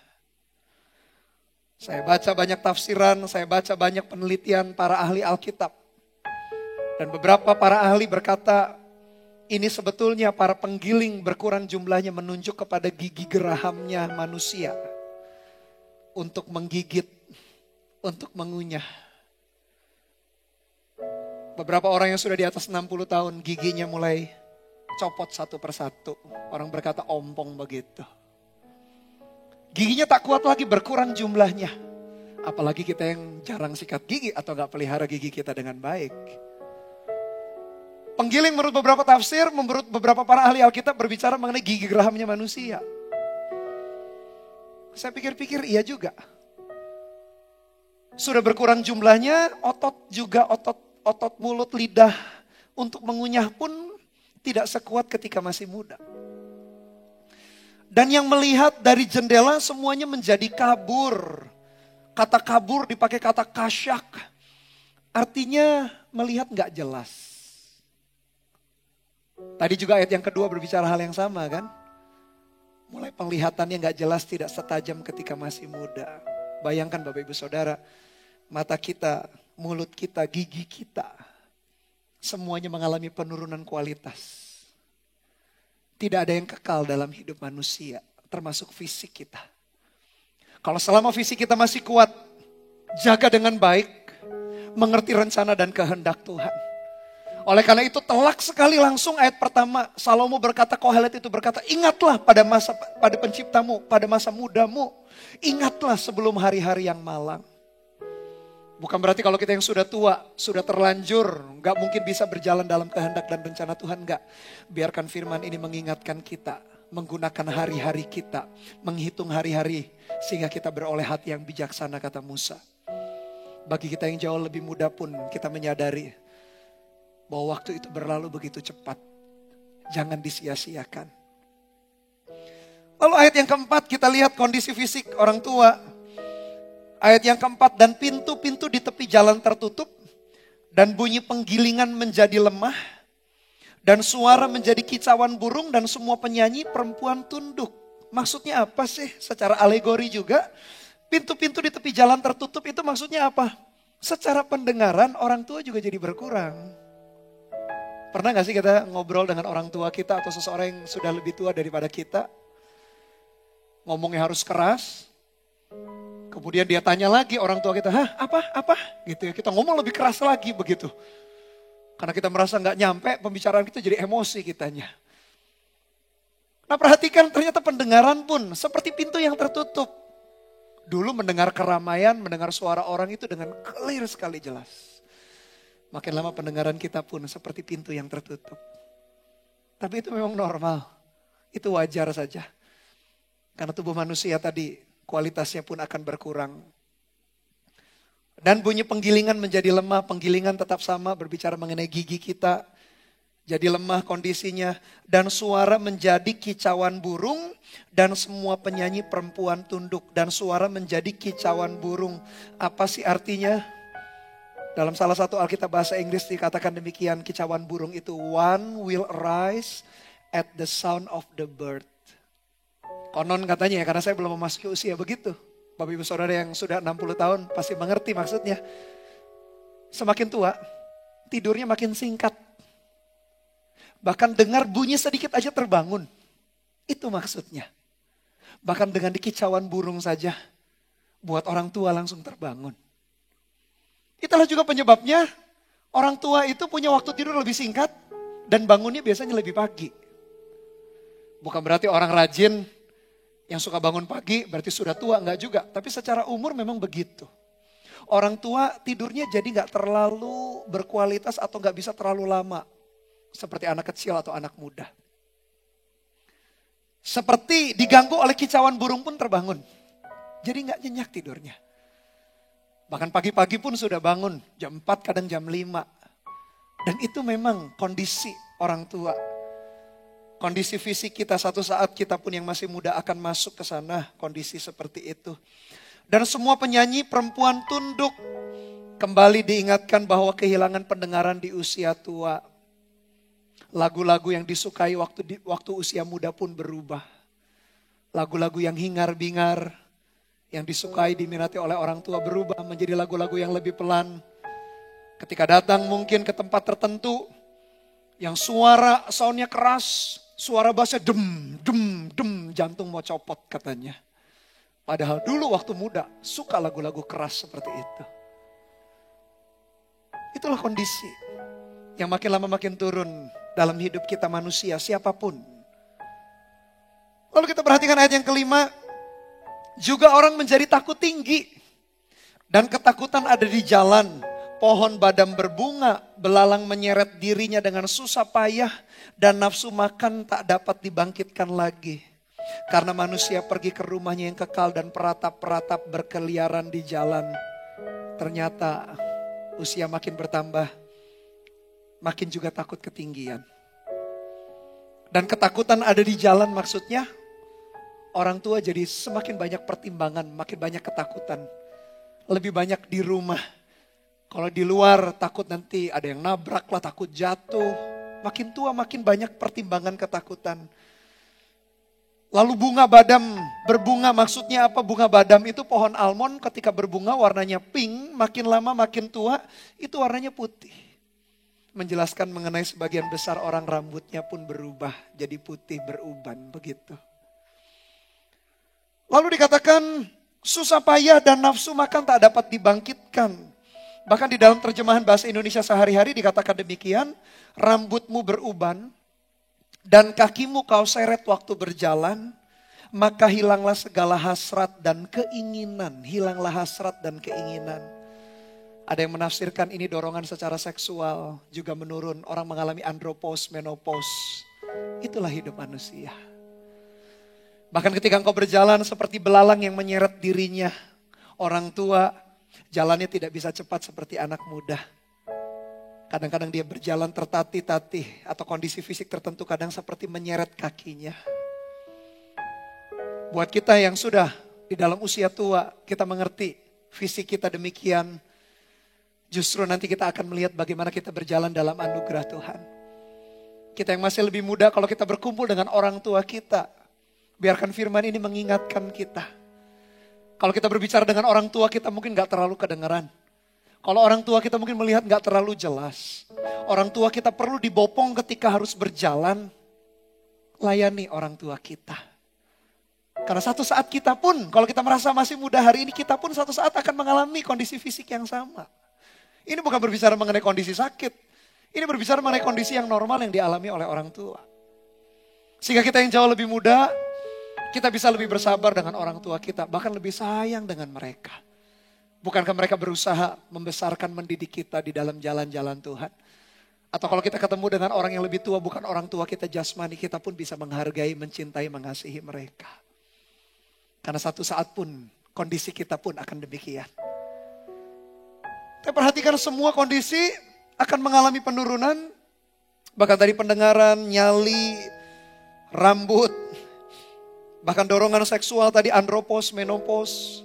Saya baca banyak tafsiran, saya baca banyak penelitian para ahli Alkitab. Dan beberapa para ahli berkata, ini sebetulnya para penggiling berkurang jumlahnya menunjuk kepada gigi gerahamnya manusia. Untuk menggigit, untuk mengunyah. Beberapa orang yang sudah di atas 60 tahun giginya mulai copot satu persatu. Orang berkata ompong begitu. Giginya tak kuat lagi, berkurang jumlahnya. Apalagi kita yang jarang sikat gigi atau gak pelihara gigi kita dengan baik. Penggiling menurut beberapa tafsir, menurut beberapa para ahli Alkitab berbicara mengenai gigi gerahamnya manusia. Saya pikir-pikir iya juga. Sudah berkurang jumlahnya, otot juga, otot mulut, lidah untuk mengunyah pun tidak sekuat ketika masih muda. Dan yang melihat dari jendela semuanya menjadi kabur. Kata kabur dipakai kata kasyak. Artinya melihat gak jelas. Tadi juga ayat yang kedua berbicara hal yang sama kan. Mulai penglihatannya gak jelas, tidak setajam ketika masih muda. Bayangkan Bapak Ibu Saudara, mata kita, mulut kita, gigi kita. Semuanya mengalami penurunan kualitas. Tidak ada yang kekal dalam hidup manusia, termasuk fisik kita. Kalau selama fisik kita masih kuat, jaga dengan baik, mengerti rencana dan kehendak Tuhan. Oleh karena itu telak sekali langsung ayat pertama, Salomo berkata, Kohelet itu berkata, ingatlah pada penciptamu, pada masa mudamu. Ingatlah sebelum hari-hari yang malang. Bukan berarti kalau kita yang sudah tua, sudah terlanjur, gak mungkin bisa berjalan dalam kehendak dan rencana Tuhan, gak. Biarkan firman ini mengingatkan kita, menggunakan hari-hari kita, menghitung hari-hari, sehingga kita beroleh hati yang bijaksana, kata Musa. Bagi kita yang jauh lebih muda pun, kita menyadari bahwa waktu itu berlalu begitu cepat. Jangan disia-siakan. Lalu ayat yang keempat, kita lihat kondisi fisik orang tua. Ayat yang keempat, dan pintu-pintu di tepi jalan tertutup, dan bunyi penggilingan menjadi lemah, dan suara menjadi kicauan burung, dan semua penyanyi perempuan tunduk. Maksudnya apa sih? Secara alegori juga, pintu-pintu di tepi jalan tertutup itu maksudnya apa? Secara pendengaran orang tua juga jadi berkurang. Pernah gak sih kita ngobrol dengan orang tua kita atau seseorang yang sudah lebih tua daripada kita? Ngomongnya harus keras. Kemudian dia tanya lagi orang tua kita, apa? Gitu ya, kita ngomong lebih keras lagi begitu. Karena kita merasa gak nyampe, pembicaraan kita jadi emosi kitanya. Nah perhatikan ternyata pendengaran pun seperti pintu yang tertutup. Dulu mendengar keramaian, mendengar suara orang itu dengan clear sekali jelas. Makin lama pendengaran kita pun seperti pintu yang tertutup. Tapi itu memang normal, itu wajar saja. Karena tubuh manusia tadi, kualitasnya pun akan berkurang. Dan bunyi penggilingan menjadi lemah, penggilingan tetap sama berbicara mengenai gigi kita. Jadi lemah kondisinya. Dan suara menjadi kicauan burung dan semua penyanyi perempuan tunduk. Dan suara menjadi kicauan burung. Apa sih artinya? Dalam salah satu Alkitab bahasa Inggris dikatakan demikian, kicauan burung itu, one will arise at the sound of the bird. Konon katanya ya, karena saya belum memasuki usia begitu. Bapak ibu saudara yang sudah 60 tahun pasti mengerti maksudnya. Semakin tua, tidurnya makin singkat. Bahkan dengar bunyi sedikit aja terbangun. Itu maksudnya. Bahkan dengan dikicauan burung saja, buat orang tua langsung terbangun. Itulah juga penyebabnya orang tua itu punya waktu tidur lebih singkat dan bangunnya biasanya lebih pagi. Bukan berarti orang rajin yang suka bangun pagi berarti sudah tua, enggak juga. Tapi secara umur memang begitu. Orang tua tidurnya jadi enggak terlalu berkualitas atau enggak bisa terlalu lama. Seperti anak kecil atau anak muda. Seperti diganggu oleh kicauan burung pun terbangun. Jadi enggak nyenyak tidurnya. Bahkan pagi-pagi pun sudah bangun. Jam 4 kadang jam 5. Dan itu memang kondisi orang tua. Kondisi fisik kita satu saat kita pun yang masih muda akan masuk ke sana. Kondisi seperti itu. Dan semua penyanyi perempuan tunduk. Kembali diingatkan bahwa kehilangan pendengaran di usia tua. Lagu-lagu yang disukai waktu usia muda pun berubah. Lagu-lagu yang hingar-bingar. Yang disukai diminati oleh orang tua berubah menjadi lagu-lagu yang lebih pelan. Ketika datang mungkin ke tempat tertentu. Yang soundnya keras. Suara bassnya dem, jantung mau copot katanya. Padahal dulu waktu muda suka lagu-lagu keras seperti itu. Itulah kondisi yang makin lama makin turun dalam hidup kita manusia siapapun. Lalu kita perhatikan ayat yang kelima. Juga orang menjadi takut tinggi. Dan ketakutan ada di jalan. Pohon badam berbunga, belalang menyeret dirinya dengan susah payah, dan nafsu makan tak dapat dibangkitkan lagi. Karena manusia pergi ke rumahnya yang kekal dan peratap-peratap berkeliaran di jalan. Ternyata usia makin bertambah, makin juga takut ketinggian. Dan ketakutan ada di jalan maksudnya, orang tua jadi semakin banyak pertimbangan, makin banyak ketakutan. Lebih banyak di rumah. Kalau di luar takut nanti ada yang nabrak lah, takut jatuh. Makin tua makin banyak pertimbangan ketakutan. Lalu bunga badam berbunga maksudnya apa? Bunga badam itu pohon almond ketika berbunga warnanya pink. Makin lama makin tua itu warnanya putih. menjelaskan mengenai sebagian besar orang rambutnya pun berubah jadi putih beruban begitu. Lalu dikatakan susah payah dan nafsu makan tak dapat dibangkitkan. Bahkan di dalam terjemahan bahasa Indonesia sehari-hari dikatakan demikian, rambutmu beruban dan kakimu kau seret waktu berjalan, maka hilanglah segala hasrat dan keinginan. Hilanglah hasrat dan keinginan. Ada yang menafsirkan ini dorongan secara seksual juga menurun. Orang mengalami andropause, menopause. Itulah hidup manusia. Bahkan ketika engkau berjalan seperti belalang yang menyeret dirinya. Orang tua jalannya tidak bisa cepat seperti anak muda. Kadang-kadang dia berjalan tertatih-tatih atau kondisi fisik tertentu kadang seperti menyeret kakinya. Buat kita yang sudah di dalam usia tua, kita mengerti fisik kita demikian. Justru nanti kita akan melihat bagaimana kita berjalan dalam anugerah Tuhan. Kita yang masih lebih muda kalau kita berkumpul dengan orang tua kita. Biarkan firman ini mengingatkan kita. Kalau kita berbicara dengan orang tua kita mungkin gak terlalu kedengaran. Kalau orang tua kita mungkin melihat gak terlalu jelas. Orang tua kita perlu dibopong ketika harus berjalan. Layani orang tua kita. Karena satu saat kita pun, kalau kita merasa masih muda hari ini, kita pun satu saat akan mengalami kondisi fisik yang sama. Ini bukan berbicara mengenai kondisi sakit. Ini berbicara mengenai kondisi yang normal yang dialami oleh orang tua. Sehingga kita yang jauh lebih muda, kita bisa lebih bersabar dengan orang tua kita. Bahkan lebih sayang dengan mereka. Bukankah mereka berusaha membesarkan, mendidik kita di dalam jalan-jalan Tuhan? Atau kalau kita ketemu dengan orang yang lebih tua, bukan orang tua kita jasmani, kita pun bisa menghargai, mencintai, mengasihi mereka. Karena satu saat pun, kondisi kita pun akan demikian. Tapi perhatikan semua kondisi akan mengalami penurunan. Bahkan tadi pendengaran, nyali, rambut. Bahkan dorongan seksual tadi andropause, menopause.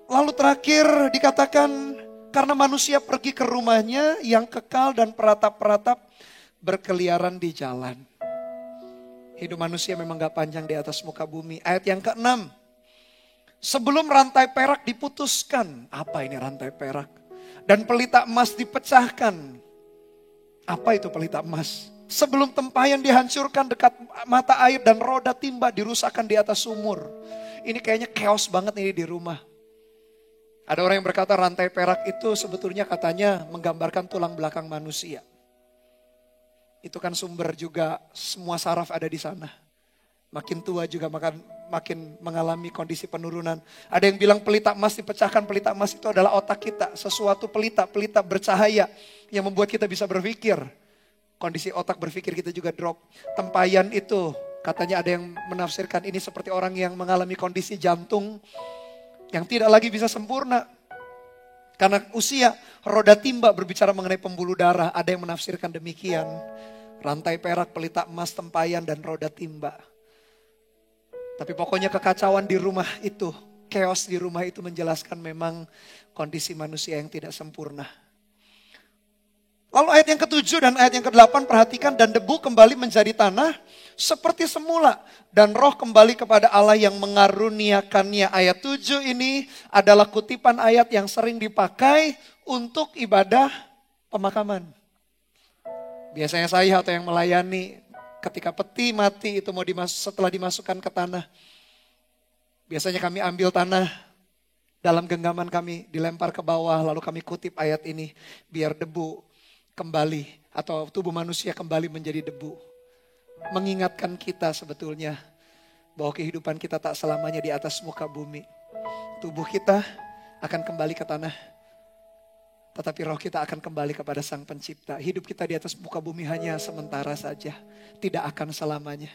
Lalu terakhir dikatakan karena manusia pergi ke rumahnya yang kekal dan peratap-peratap berkeliaran di jalan. Hidup manusia memang gak panjang di atas muka bumi. Ayat yang ke-6. Sebelum rantai perak diputuskan. Apa ini rantai perak? Dan pelita emas dipecahkan. Apa itu pelita emas? Sebelum tempayan dihancurkan dekat mata air dan roda timba dirusakkan di atas sumur. Ini kayaknya chaos banget ini di rumah. Ada orang yang berkata rantai perak itu sebetulnya katanya menggambarkan tulang belakang manusia. Itu kan sumber juga semua saraf ada di sana. Makin tua juga makin mengalami kondisi penurunan. Ada yang bilang pelita emas dipecahkan, pelita emas itu adalah otak kita. Sesuatu pelita bercahaya yang membuat kita bisa berpikir. Kondisi otak berpikir kita juga drop. Tempayan itu katanya ada yang menafsirkan ini seperti orang yang mengalami kondisi jantung yang tidak lagi bisa sempurna. Karena usia, roda timba berbicara mengenai pembuluh darah. Ada yang menafsirkan demikian. Rantai perak, pelita emas, tempayan, dan roda timba. Tapi pokoknya kekacauan di rumah itu, chaos di rumah itu menjelaskan memang kondisi manusia yang tidak sempurna. Lalu ayat yang ke-7 dan ayat yang ke-8 perhatikan, dan debu kembali menjadi tanah seperti semula. Dan roh kembali kepada Allah yang mengaruniakannya. Ayat 7 ini adalah kutipan ayat yang sering dipakai untuk ibadah pemakaman. Biasanya saya atau yang melayani ketika peti mati itu setelah dimasukkan ke tanah. Biasanya kami ambil tanah dalam genggaman kami, dilempar ke bawah lalu kami kutip ayat ini. Biar debu kembali atau tubuh manusia kembali menjadi debu. Mengingatkan kita sebetulnya bahwa kehidupan kita tak selamanya di atas muka bumi. Tubuh kita akan kembali ke tanah. Tetapi roh kita akan kembali kepada Sang Pencipta. Hidup kita di atas muka bumi hanya sementara saja. Tidak akan selamanya.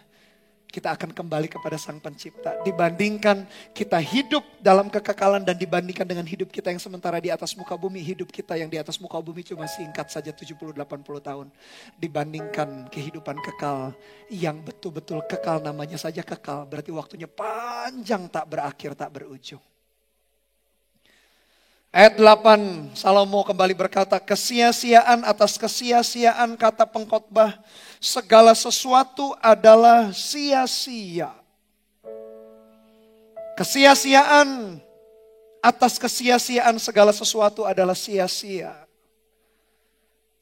Kita akan kembali kepada Sang Pencipta. Dibandingkan kita hidup dalam kekekalan dan dibandingkan dengan hidup kita yang sementara di atas muka bumi. Hidup kita yang di atas muka bumi cuma singkat saja 70-80 tahun. Dibandingkan kehidupan kekal yang betul-betul kekal, namanya saja kekal. Berarti waktunya panjang, tak berakhir, tak berujung. Ayat 8, Salomo kembali berkata, kesia-siaan atas kesia-siaan kata pengkhotbah, segala sesuatu adalah sia-sia. Kesia-siaan atas kesia-siaan segala sesuatu adalah sia-sia.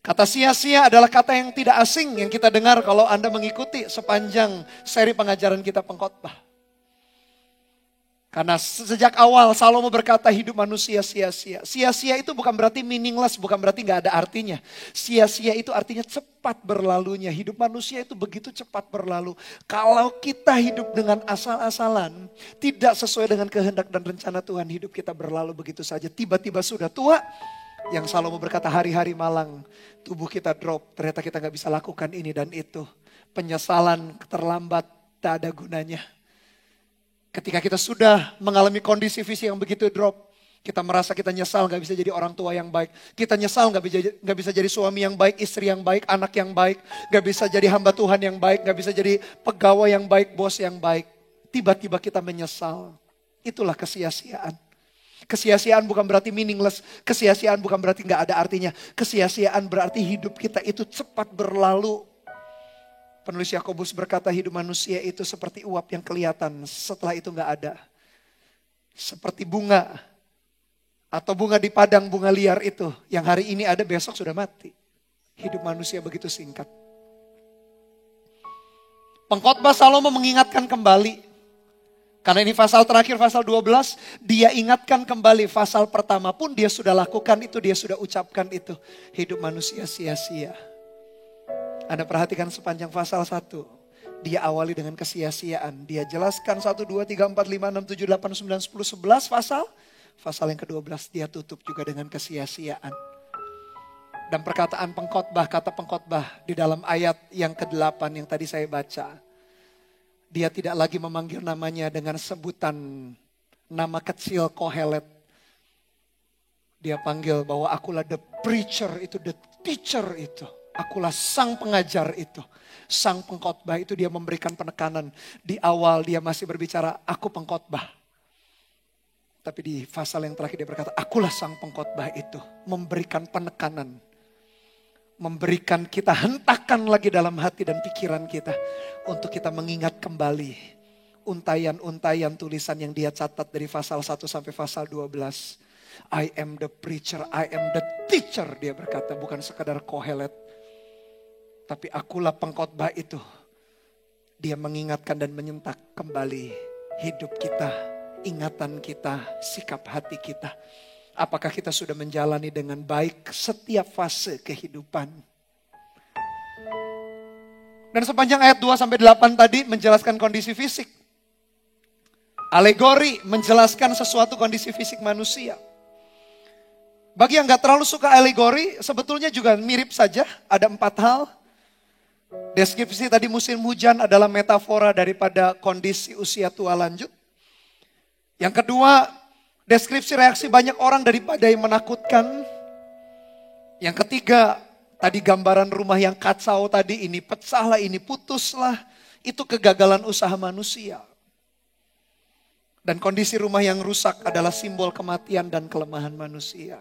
Kata sia-sia adalah kata yang tidak asing yang kita dengar kalau Anda mengikuti sepanjang seri pengajaran kita pengkhotbah. Karena sejak awal Salomo berkata hidup manusia sia-sia. Sia-sia itu bukan berarti meaningless, bukan berarti gak ada artinya. Sia-sia itu artinya cepat berlalunya. Hidup manusia itu begitu cepat berlalu. Kalau kita hidup dengan asal-asalan, tidak sesuai dengan kehendak dan rencana Tuhan, hidup kita berlalu begitu saja. Tiba-tiba sudah tua, yang Salomo berkata hari-hari malang, tubuh kita drop. Ternyata kita gak bisa lakukan ini dan itu. Penyesalan terlambat, tak ada gunanya. Ketika kita sudah mengalami kondisi visi yang begitu drop, kita merasa kita nyesal gak bisa jadi orang tua yang baik. Kita nyesal gak bisa jadi suami yang baik, istri yang baik, anak yang baik. Gak bisa jadi hamba Tuhan yang baik, gak bisa jadi pegawai yang baik, bos yang baik. Tiba-tiba kita menyesal. Itulah kesia-siaan. Kesia-siaan bukan berarti meaningless. Kesia-siaan bukan berarti gak ada artinya. Kesia-siaan berarti hidup kita itu cepat berlalu. Penulis Yakobus berkata hidup manusia itu seperti uap yang kelihatan, setelah itu gak ada. Seperti bunga, atau bunga di padang, bunga liar itu, yang hari ini ada besok sudah mati. Hidup manusia begitu singkat. Pengkhotbah Salomo mengingatkan kembali, karena ini pasal terakhir, pasal 12, dia ingatkan kembali pasal pertama pun dia sudah lakukan itu, dia sudah ucapkan itu. Hidup manusia sia-sia. Anda perhatikan sepanjang pasal 1. Dia awali dengan kesia-siaan. Dia jelaskan 1, 2, 3, 4, 5, 6, 7, 8, 9, 10, 11 pasal. Pasal yang ke-12 dia tutup juga dengan kesia-siaan. Dan perkataan pengkhotbah, kata pengkhotbah di dalam ayat yang ke-8 yang tadi saya baca. Dia tidak lagi memanggil namanya dengan sebutan nama kecil Kohelet. Dia panggil bahwa akulah the preacher itu, the teacher itu. Akulah sang pengajar itu. Sang pengkhotbah itu dia memberikan penekanan. Di awal dia masih berbicara, aku pengkhotbah. Tapi di pasal yang terakhir dia berkata, akulah sang pengkhotbah itu. Memberikan penekanan. Memberikan kita hentakan lagi dalam hati dan pikiran kita. Untuk kita mengingat kembali untayan-untayan tulisan yang dia catat dari pasal 1 sampai pasal 12. I am the preacher, I am the teacher. Dia berkata, bukan sekadar Kohelet. Tapi akulah pengkhotbah itu. Dia mengingatkan dan menyentak kembali hidup kita, ingatan kita, sikap hati kita. Apakah kita sudah menjalani dengan baik setiap fase kehidupan? Dan sepanjang ayat 2-8 tadi menjelaskan kondisi fisik. Alegori menjelaskan sesuatu kondisi fisik manusia. Bagi yang gak terlalu suka alegori, sebetulnya juga mirip saja. Ada 4 hal. Deskripsi tadi musim hujan adalah metafora daripada kondisi usia tua lanjut. Yang kedua, deskripsi reaksi banyak orang dari badai menakutkan. Yang ketiga, tadi gambaran rumah yang kacau tadi, ini pecahlah, ini putuslah. Itu kegagalan usaha manusia. Dan kondisi rumah yang rusak adalah simbol kematian dan kelemahan manusia.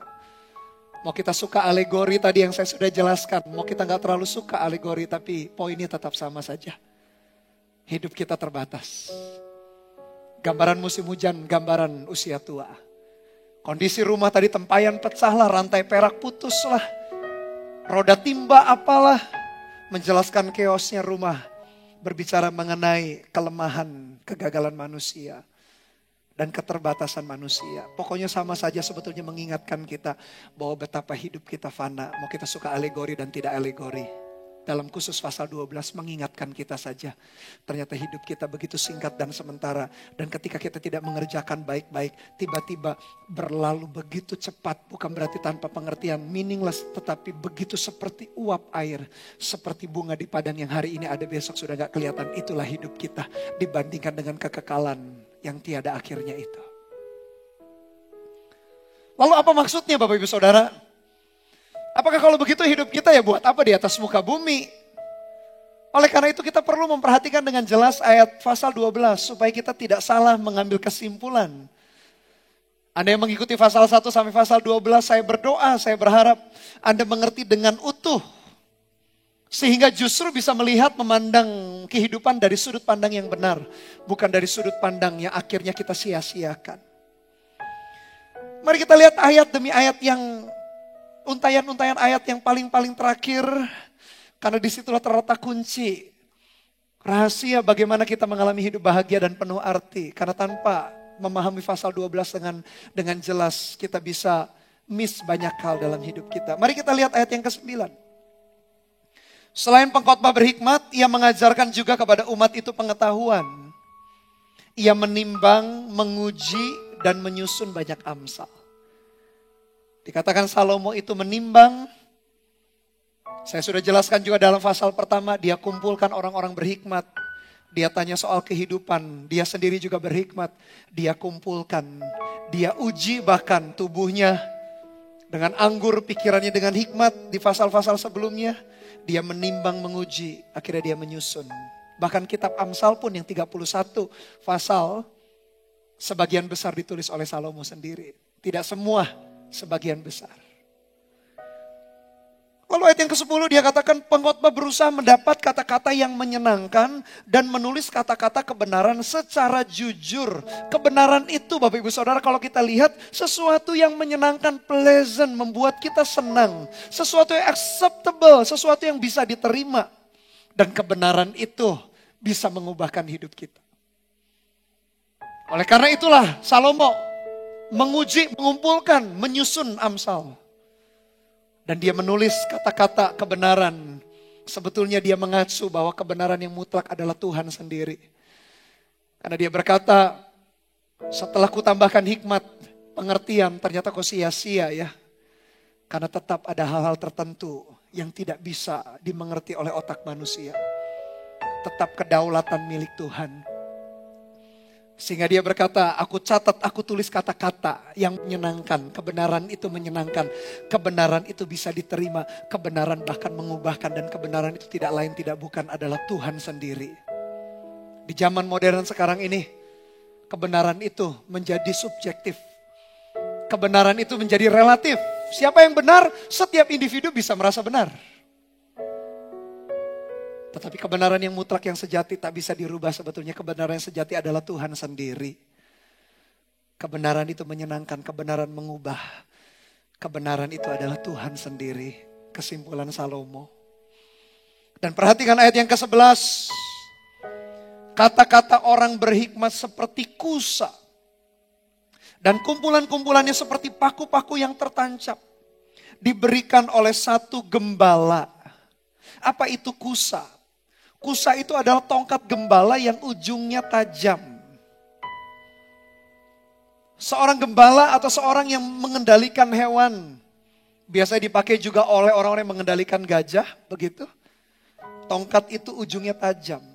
Mau kita suka alegori tadi yang saya sudah jelaskan. Mau kita gak terlalu suka alegori, tapi poinnya tetap sama saja. Hidup kita terbatas. Gambaran musim hujan, gambaran usia tua. Kondisi rumah tadi tempayan pecahlah, rantai perak putuslah. Roda timba apalah. Menjelaskan keosnya rumah. Berbicara mengenai kelemahan, kegagalan manusia. Dan keterbatasan manusia. Pokoknya sama saja sebetulnya mengingatkan kita bahwa betapa hidup kita fana. Mau kita suka alegori dan tidak alegori. Dalam khusus pasal 12 mengingatkan kita saja. Ternyata hidup kita begitu singkat dan sementara. Dan ketika kita tidak mengerjakan baik-baik, tiba-tiba berlalu begitu cepat. Bukan berarti tanpa pengertian, meaningless. Tetapi begitu seperti uap air. Seperti bunga di padang yang hari ini ada, besok sudah gak kelihatan. Itulah hidup kita dibandingkan dengan kekekalan yang tiada akhirnya itu. Lalu apa maksudnya Bapak Ibu Saudara? Apakah kalau begitu hidup kita ya buat apa di atas muka bumi? Oleh karena itu kita perlu memperhatikan dengan jelas ayat pasal 12 supaya kita tidak salah mengambil kesimpulan. Anda yang mengikuti pasal 1 sampai pasal 12, saya berdoa, saya berharap Anda mengerti dengan utuh. Sehingga justru bisa melihat, memandang kehidupan dari sudut pandang yang benar. Bukan dari sudut pandang yang akhirnya kita sia-siakan. Mari kita lihat ayat demi ayat yang untayan-untayan ayat yang paling-paling terakhir, karena disitulah terletak kunci. Rahasia bagaimana kita mengalami hidup bahagia dan penuh arti. Karena tanpa memahami pasal 12 dengan jelas, kita bisa miss banyak hal dalam hidup kita. Mari kita lihat ayat yang ke-9. Selain pengkhotbah berhikmat, ia mengajarkan juga kepada umat itu pengetahuan. Ia menimbang, menguji, dan menyusun banyak amsal. Dikatakan Salomo itu menimbang. Saya sudah jelaskan juga dalam pasal pertama, dia kumpulkan orang-orang berhikmat. Dia tanya soal kehidupan, dia sendiri juga berhikmat. Dia kumpulkan, dia uji bahkan tubuhnya dengan anggur, pikirannya dengan hikmat di pasal-pasal sebelumnya. Dia menimbang, menguji, akhirnya dia menyusun. Bahkan kitab Amsal pun yang 31 pasal, sebagian besar ditulis oleh Salomo sendiri. Tidak semua, sebagian besar. Lalu ayat yang ke-10 dia katakan pengkhotbah berusaha mendapat kata-kata yang menyenangkan dan menulis kata-kata kebenaran secara jujur. Kebenaran itu Bapak Ibu Saudara kalau kita lihat sesuatu yang menyenangkan, pleasant, membuat kita senang. Sesuatu yang acceptable, sesuatu yang bisa diterima. Dan kebenaran itu bisa mengubahkan hidup kita. Oleh karena itulah Salomo menguji, mengumpulkan, menyusun Amsal. Dan dia menulis kata-kata kebenaran. Sebetulnya dia mengacu bahwa kebenaran yang mutlak adalah Tuhan sendiri. Karena dia berkata, setelah kutambahkan hikmat, pengertian, ternyata kau sia-sia ya. Karena tetap ada hal-hal tertentu yang tidak bisa dimengerti oleh otak manusia. Tetap kedaulatan milik Tuhan. Sehingga dia berkata, aku catat, aku tulis kata-kata yang menyenangkan. Kebenaran itu menyenangkan. Kebenaran itu bisa diterima. Kebenaran bahkan mengubahkan. Dan kebenaran itu tidak lain, tidak bukan adalah Tuhan sendiri. Di zaman modern sekarang ini, kebenaran itu menjadi subjektif. Kebenaran itu menjadi relatif. Siapa yang benar, setiap individu bisa merasa benar. Tetapi kebenaran yang mutlak, yang sejati tak bisa dirubah sebetulnya. Kebenaran yang sejati adalah Tuhan sendiri. Kebenaran itu menyenangkan, kebenaran mengubah. Kebenaran itu adalah Tuhan sendiri. Kesimpulan Salomo. Dan perhatikan ayat yang ke-11. Kata-kata orang berhikmat seperti kusa. Dan kumpulan-kumpulannya seperti paku-paku yang tertancap. Diberikan oleh satu gembala. Apa itu kusa? Kusa itu adalah tongkat gembala yang ujungnya tajam. Seorang gembala atau seorang yang mengendalikan hewan. Biasanya dipakai juga oleh orang-orang yang mengendalikan gajah, begitu. Tongkat itu ujungnya tajam.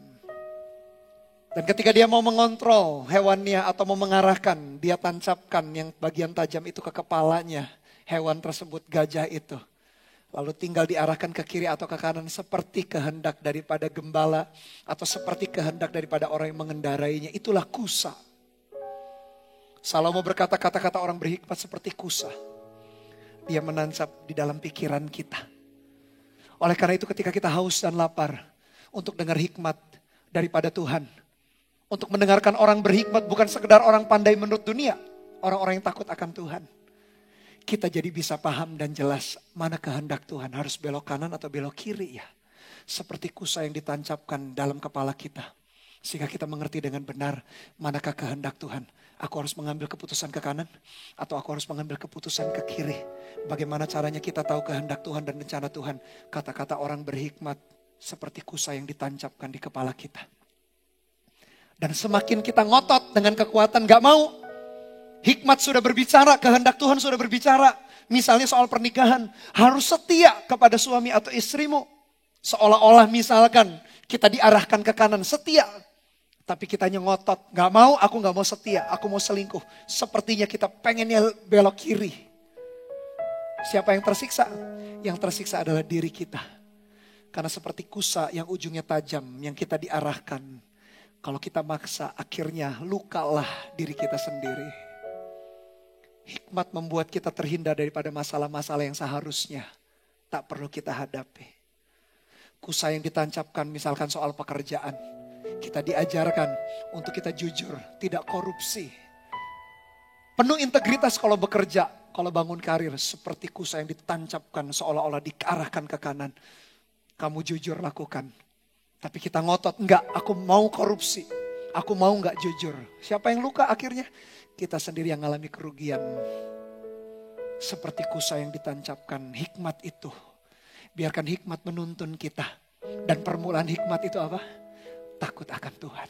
Dan ketika dia mau mengontrol hewannya atau mau mengarahkan, dia tancapkan yang bagian tajam itu ke kepalanya. Hewan tersebut, gajah itu. Lalu tinggal diarahkan ke kiri atau ke kanan seperti kehendak daripada gembala. Atau seperti kehendak daripada orang yang mengendarainya. Itulah kusa. Salomo berkata kata-kata orang berhikmat seperti kusa. Dia menancap di dalam pikiran kita. Oleh karena itu ketika kita haus dan lapar untuk dengar hikmat daripada Tuhan. Untuk mendengarkan orang berhikmat bukan sekedar orang pandai menurut dunia. Orang-orang yang takut akan Tuhan. Kita jadi bisa paham dan jelas mana kehendak Tuhan. Harus belok kanan atau belok kiri ya. Seperti kusa yang ditancapkan dalam kepala kita. Sehingga kita mengerti dengan benar manakah kehendak Tuhan. Aku harus mengambil keputusan ke kanan atau aku harus mengambil keputusan ke kiri. Bagaimana caranya kita tahu kehendak Tuhan dan rencana Tuhan. Kata-kata orang berhikmat seperti kusa yang ditancapkan di kepala kita. Dan semakin kita ngotot dengan kekuatan gak mau. Hikmat sudah berbicara, kehendak Tuhan sudah berbicara. Misalnya soal pernikahan, harus setia kepada suami atau istrimu. Seolah-olah misalkan kita diarahkan ke kanan, setia. Tapi kitanya ngotot, gak mau, aku gak mau setia, aku mau selingkuh. Sepertinya kita pengennya belok kiri. Siapa yang tersiksa? Yang tersiksa adalah diri kita. Karena seperti kusa yang ujungnya tajam, yang kita diarahkan. Kalau kita maksa, akhirnya lukalah diri kita sendiri. Hikmat membuat kita terhindar daripada masalah-masalah yang seharusnya tak perlu kita hadapi. Kusa yang ditancapkan misalkan soal pekerjaan. Kita diajarkan untuk kita jujur, tidak korupsi. Penuh integritas kalau bekerja. Kalau bangun karir seperti kusa yang ditancapkan seolah-olah diarahkan ke kanan. Kamu jujur lakukan. Tapi kita ngotot, enggak, aku mau korupsi. Aku mau enggak jujur. Siapa yang luka akhirnya? Kita sendiri yang mengalami kerugian. Seperti kusa yang ditancapkan, hikmat itu. Biarkan hikmat menuntun kita. Dan permulaan hikmat itu apa? Takut akan Tuhan.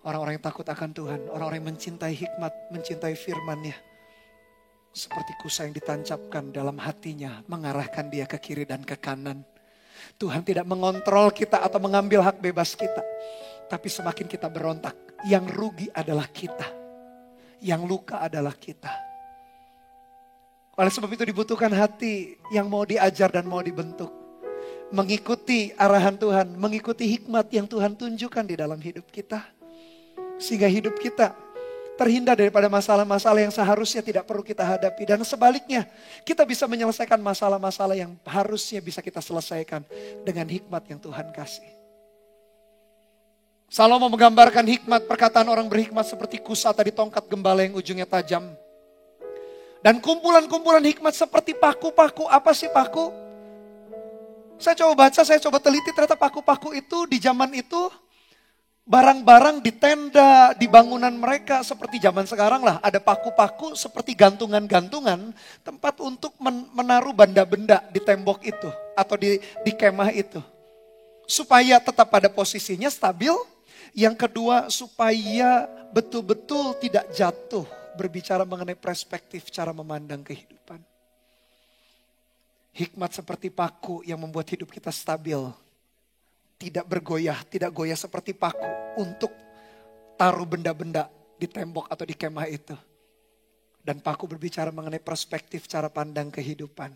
Orang-orang yang takut akan Tuhan, orang-orang yang mencintai hikmat, mencintai firman-Nya. Seperti kusa yang ditancapkan dalam hatinya, mengarahkan dia ke kiri dan ke kanan. Tuhan tidak mengontrol kita atau mengambil hak bebas kita. Tapi semakin kita berontak, yang rugi adalah kita. Yang luka adalah kita. Oleh sebab itu dibutuhkan hati yang mau diajar dan mau dibentuk. Mengikuti arahan Tuhan, mengikuti hikmat yang Tuhan tunjukkan di dalam hidup kita. Sehingga hidup kita terhindar daripada masalah-masalah yang seharusnya tidak perlu kita hadapi. Dan sebaliknya, kita bisa menyelesaikan masalah-masalah yang harusnya bisa kita selesaikan dengan hikmat yang Tuhan kasih. Salomo menggambarkan hikmat perkataan orang berhikmat seperti kusa tadi tongkat gembala yang ujungnya tajam. Dan kumpulan-kumpulan hikmat seperti paku-paku. Apa sih paku? Saya coba baca, saya coba teliti, ternyata paku-paku itu di zaman itu barang-barang di tenda, di bangunan mereka seperti zaman sekarang lah. Ada paku-paku seperti gantungan-gantungan tempat untuk menaruh benda-benda di tembok itu atau di kemah itu. Supaya tetap pada posisinya stabil. Yang kedua supaya betul-betul tidak jatuh berbicara mengenai perspektif cara memandang kehidupan. Hikmat seperti paku yang membuat hidup kita stabil. Tidak bergoyah, tidak goyah seperti paku untuk taruh benda-benda di tembok atau di kemah itu. Dan paku berbicara mengenai perspektif cara pandang kehidupan.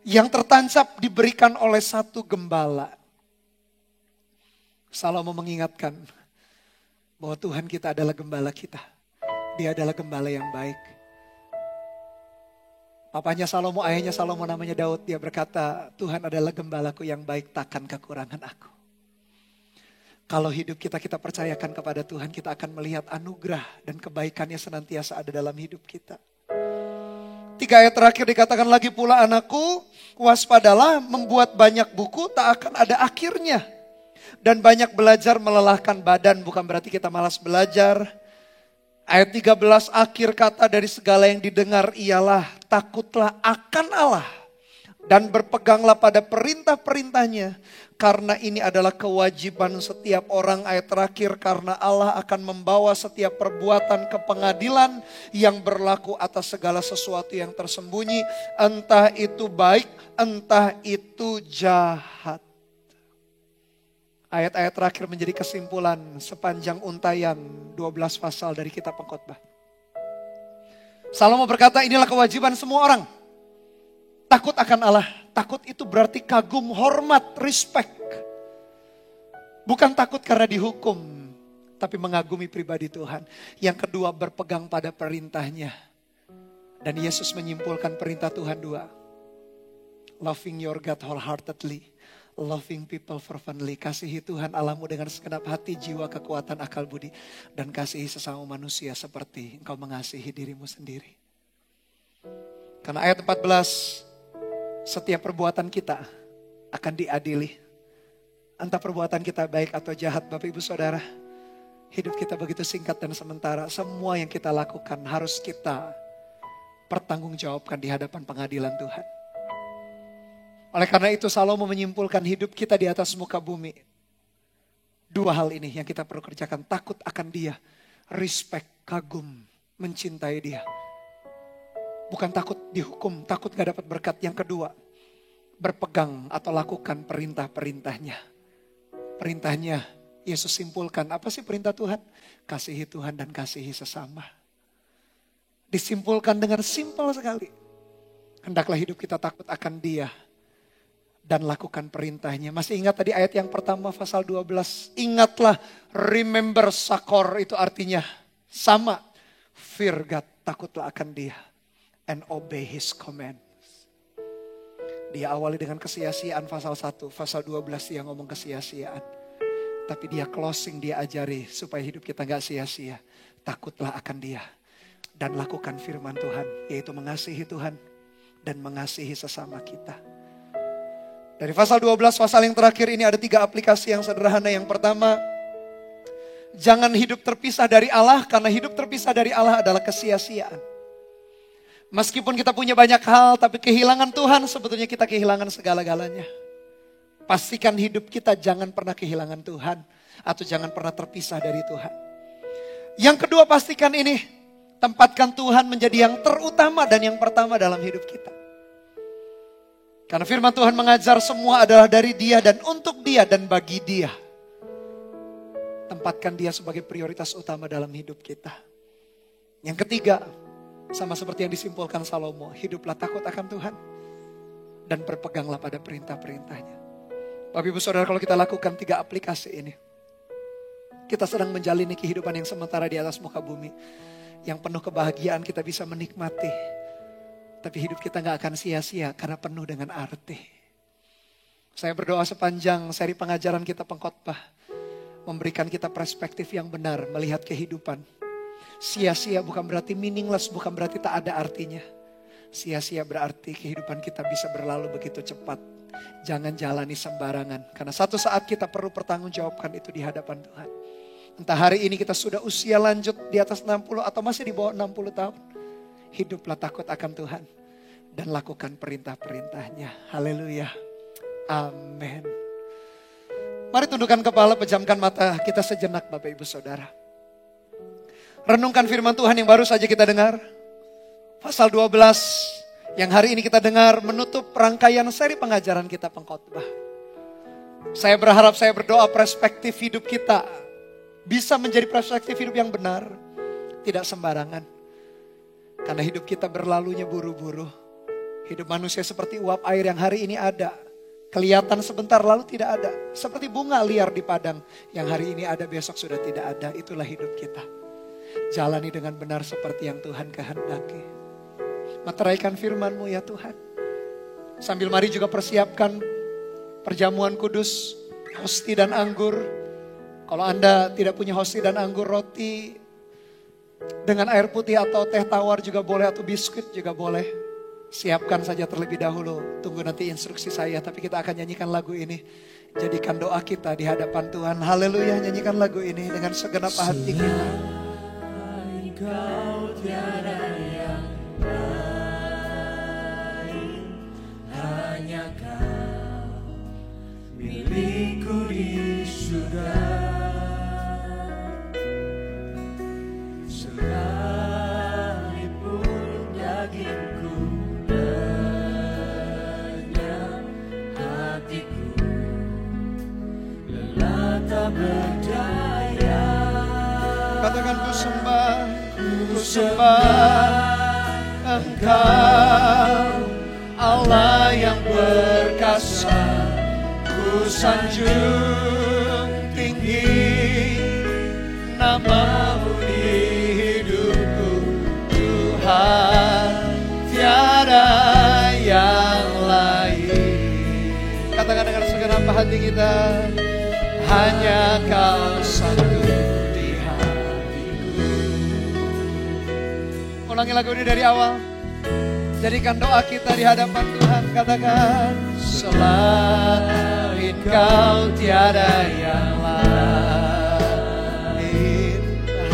Yang tertancap diberikan oleh satu gembala. Salomo mengingatkan bahwa Tuhan kita adalah gembala kita. Dia adalah gembala yang baik. Papanya Salomo, ayahnya Salomo namanya Daud. Dia berkata, Tuhan adalah gembalaku yang baik, takkan kekurangan aku. Kalau hidup kita percayakan kepada Tuhan, kita akan melihat anugerah dan kebaikannya senantiasa ada dalam hidup kita. 3 ayat terakhir dikatakan lagi pula anakku, waspadalah membuat banyak buku tak akan ada akhirnya. Dan banyak belajar melelahkan badan, bukan berarti kita malas belajar. Ayat 13, akhir kata dari segala yang didengar ialah takutlah akan Allah. Dan berpeganglah pada perintah-perintahnya. Karena ini adalah kewajiban setiap orang. Ayat terakhir, karena Allah akan membawa setiap perbuatan ke pengadilan yang berlaku atas segala sesuatu yang tersembunyi. Entah itu baik, entah itu jahat. Ayat-ayat terakhir menjadi kesimpulan sepanjang untaian 12 pasal dari kitab Pengkhotbah. Salomo berkata inilah kewajiban semua orang. Takut akan Allah. Takut itu berarti kagum, hormat, respect. Bukan takut karena dihukum. Tapi mengagumi pribadi Tuhan. Yang kedua berpegang pada perintahnya. Dan Yesus menyimpulkan perintah Tuhan 2. Loving your God wholeheartedly. Loving people fervently. Kasihi Tuhan Allahmu dengan segenap hati, jiwa, kekuatan, akal budi. Dan kasihi sesama manusia seperti engkau mengasihi dirimu sendiri. Karena ayat 14. Setiap perbuatan kita akan diadili. Entah perbuatan kita baik atau jahat, Bapak Ibu Saudara. Hidup kita begitu singkat dan sementara. Semua yang kita lakukan harus kita pertanggungjawabkan di hadapan pengadilan Tuhan. Oleh karena itu Salomo menyimpulkan hidup kita di atas muka bumi. 2 hal ini yang kita perlu kerjakan. Takut akan dia. Respect, kagum, mencintai dia. Bukan takut dihukum, takut gak dapat berkat. Yang kedua, berpegang atau lakukan perintah-perintahnya. Perintahnya Yesus simpulkan. Apa sih perintah Tuhan? Kasihi Tuhan dan kasihi sesama. Disimpulkan dengan simpel sekali. Hendaklah hidup kita takut akan dia. Dan lakukan perintahnya. Masih ingat tadi ayat yang pertama pasal 12. Ingatlah, remember, sakor itu artinya sama. Fear God, takutlah akan dia. And obey his commands. Dia awali dengan kesia-siaan pasal 1. Pasal 12 dia ngomong kesia-siaan. Tapi dia closing, dia ajari supaya hidup kita gak sia-sia. Takutlah akan dia. dan lakukan firman Tuhan, yaitu mengasihi Tuhan dan mengasihi sesama kita. Dari pasal 12, pasal yang terakhir ini ada 3 aplikasi yang sederhana. Yang pertama, jangan hidup terpisah dari Allah, karena hidup terpisah dari Allah adalah kesia-siaan. Meskipun kita punya banyak hal, tapi kehilangan Tuhan sebetulnya kita kehilangan segala-galanya. Pastikan hidup kita jangan pernah kehilangan Tuhan, atau jangan pernah terpisah dari Tuhan. Yang kedua, pastikan ini, tempatkan Tuhan menjadi yang terutama dan yang pertama dalam hidup kita. Karena firman Tuhan mengajar semua adalah dari Dia dan untuk Dia dan bagi Dia. Tempatkan Dia sebagai prioritas utama dalam hidup kita. Yang ketiga, sama seperti yang disimpulkan Salomo, hiduplah takut akan Tuhan dan berpeganglah pada perintah-perintahnya. Bapak Ibu Saudara, kalau kita lakukan 3 aplikasi ini, kita sedang menjalani kehidupan yang sementara di atas muka bumi. Yang penuh kebahagiaan kita bisa menikmati. Tapi hidup kita gak akan sia-sia karena penuh dengan arti. Saya berdoa sepanjang seri pengajaran kita pengkhotbah, memberikan kita perspektif yang benar melihat kehidupan. Sia-sia bukan berarti meaningless, bukan berarti tak ada artinya. Sia-sia berarti kehidupan kita bisa berlalu begitu cepat. Jangan jalani sembarangan, karena satu saat kita perlu pertanggungjawabkan itu di hadapan Tuhan. Entah hari ini kita sudah usia lanjut di atas 60 atau masih di bawah 60 tahun. Hiduplah takut akan Tuhan dan lakukan perintah-perintahnya. Haleluya. Amin. Mari tundukkan kepala, pejamkan mata kita sejenak Bapak Ibu Saudara. Renungkan firman Tuhan yang baru saja kita dengar. Pasal 12 yang hari ini kita dengar menutup rangkaian seri pengajaran kita pengkhotbah. Saya berharap, saya berdoa perspektif hidup kita bisa menjadi perspektif hidup yang benar. Tidak sembarangan. Karena hidup kita berlalunya buru-buru. Hidup manusia seperti uap air yang hari ini ada. Kelihatan sebentar lalu tidak ada. Seperti bunga liar di padang yang hari ini ada besok sudah tidak ada. Itulah hidup kita. Jalani dengan benar seperti yang Tuhan kehendaki. Meteraikan firman-Mu ya Tuhan. Sambil mari juga persiapkan perjamuan kudus, hosti dan anggur. Kalau Anda tidak punya hosti dan anggur, roti dengan air putih atau teh tawar juga boleh, atau biskuit juga boleh. Siapkan saja terlebih dahulu. Tunggu nanti instruksi saya, tapi kita akan nyanyikan lagu ini. Jadikan doa kita di hadapan Tuhan. Haleluya, nyanyikan lagu ini dengan segenap hati kita. Engkau tiada yang lain, hanya Kau milikku di surga. Sekalipun dagingku lenyap, hatiku lelah tak berdaya. Katakan ku sembah Engkau, Allah yang perkasa. Ku sanjung tinggi nama-Mu di hidupku, Tuhan, tiada yang lain. Katakan dengan segenap hati kita, hanya Kau satu. Ulangi lagu ini dari awal. Jadikan doa kita di hadapan Tuhan. Katakan, selain Kau tiada yang lain,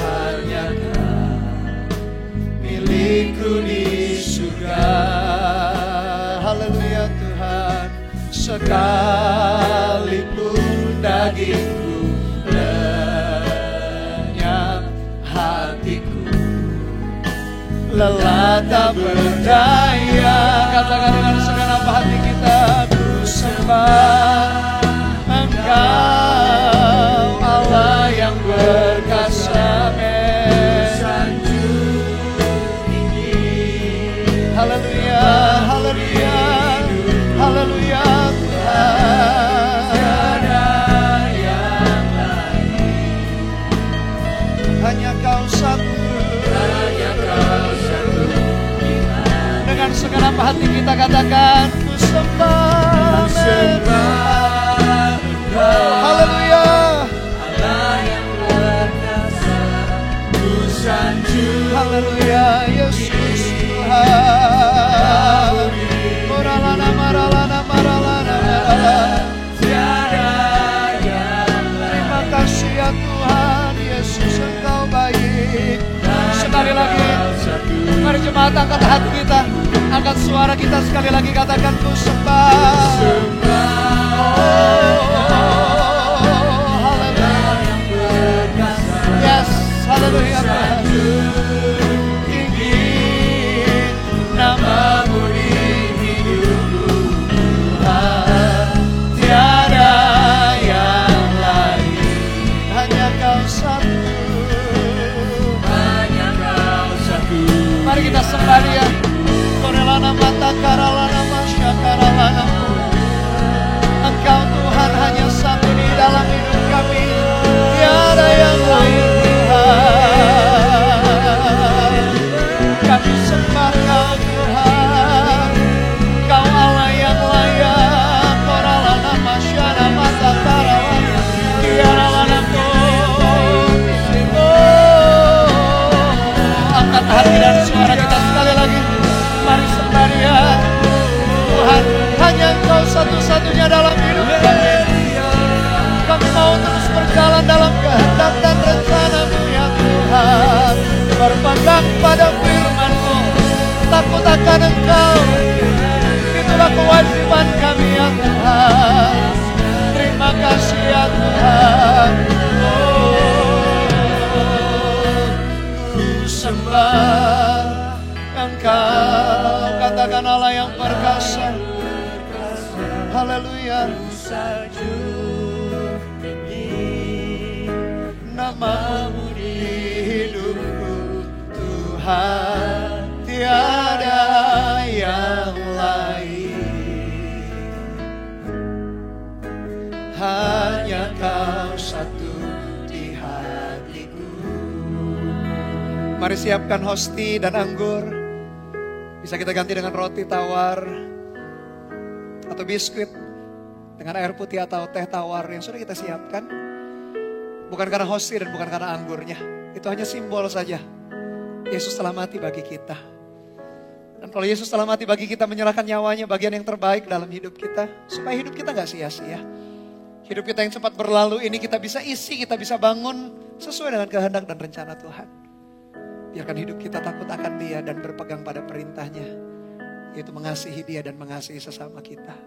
hanya Kau milikku di surga. Haleluya Tuhan. Sekalipun dagingku lenyap, hatiku lelah tak berdaya. Katakan dengan segenap hati kita, ku sembah Engkau, Allah yang perkasa. Haleluya, haleluya, haleluya Tuhan. Tiada yang lain, hanya Kau satu. Dengan segenap hati kita katakan, ku sembah Engkau. Haleluya. Allah yang perkasa, ku sanjung Haleluya, Yesus Tuhan. Maralana, maralana, maralana, maralana. Terima kasih ya Tuhan, Yesus Engkau baik. Sekali lagi, mari jemaat angkat hati kita, angkat suara kita sekali lagi, katakan ku sembah. Yes, haleluya Tuhan. Tinggi namamu di hidupku Tuhan, tiada yang lain, hanya kau satu. Mari kita sembah Dia. Korelana mata karalana masya karalana. Engkau Tuhan hanya satu di dalam hidup kami, tiada yang lain Tuhan. Kami sembah Kau Tuhan, Kau Allah yang layak. Koralana masyana mata karalana tiaralana angkat hati dan suara kita sekali lagi. Mari sembah Dia. Tuhan, hanya Engkau satu-satunya dalam hidup kami. Kami mau terus berjalan dalam kehendak dan rencana-Mu ya Tuhan. Berpegang pada firman-Mu, takut akan Engkau, itulah kewajiban kami ya Tuhan. Terima kasih ya Tuhan. Ku sembah Engkau, katakan Allah yang perkasa. Haleluya. Namamu di hidupku Tuhan, tiada yang lain, hanya Kau satu di hatiku. Mari siapkan hosti dan anggur. Bisa kita ganti dengan roti tawar atau biskuit, dengan air putih atau teh tawar yang sudah kita siapkan. Bukan karena hosti dan bukan karena anggurnya. Itu hanya simbol saja. Yesus telah mati bagi kita. Dan kalau Yesus telah mati bagi kita, menyerahkan nyawanya, bagian yang terbaik dalam hidup kita, supaya hidup kita gak sia-sia. Hidup kita yang sempat berlalu ini kita bisa isi, kita bisa bangun sesuai dengan kehendak dan rencana Tuhan. Biarkan hidup kita takut akan Dia dan berpegang pada perintahnya, yaitu mengasihi Dia dan mengasihi sesama kita.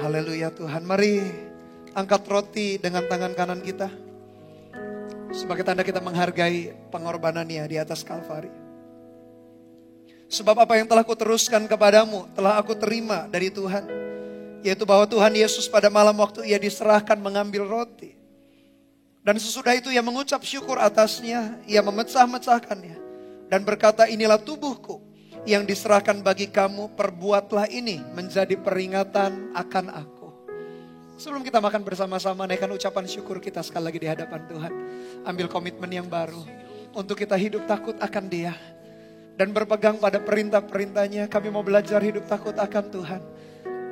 Haleluya Tuhan. Mari angkat roti dengan tangan kanan kita, sebagai tanda kita menghargai pengorbanan-Nya di atas Kalvari. Sebab apa yang telah kuteruskan kepadamu telah aku terima dari Tuhan, yaitu bahwa Tuhan Yesus pada malam waktu Ia diserahkan mengambil roti, dan sesudah itu Ia mengucap syukur atasnya, Ia memecah-mecahkannya dan berkata, inilah tubuhku yang diserahkan bagi kamu, perbuatlah ini menjadi peringatan akan aku. Sebelum kita makan bersama-sama, naikkan ucapan syukur kita sekali lagi di hadapan Tuhan. Ambil komitmen yang baru untuk kita hidup takut akan Dia dan berpegang pada perintah-perintahnya. Kami mau belajar hidup takut akan Tuhan.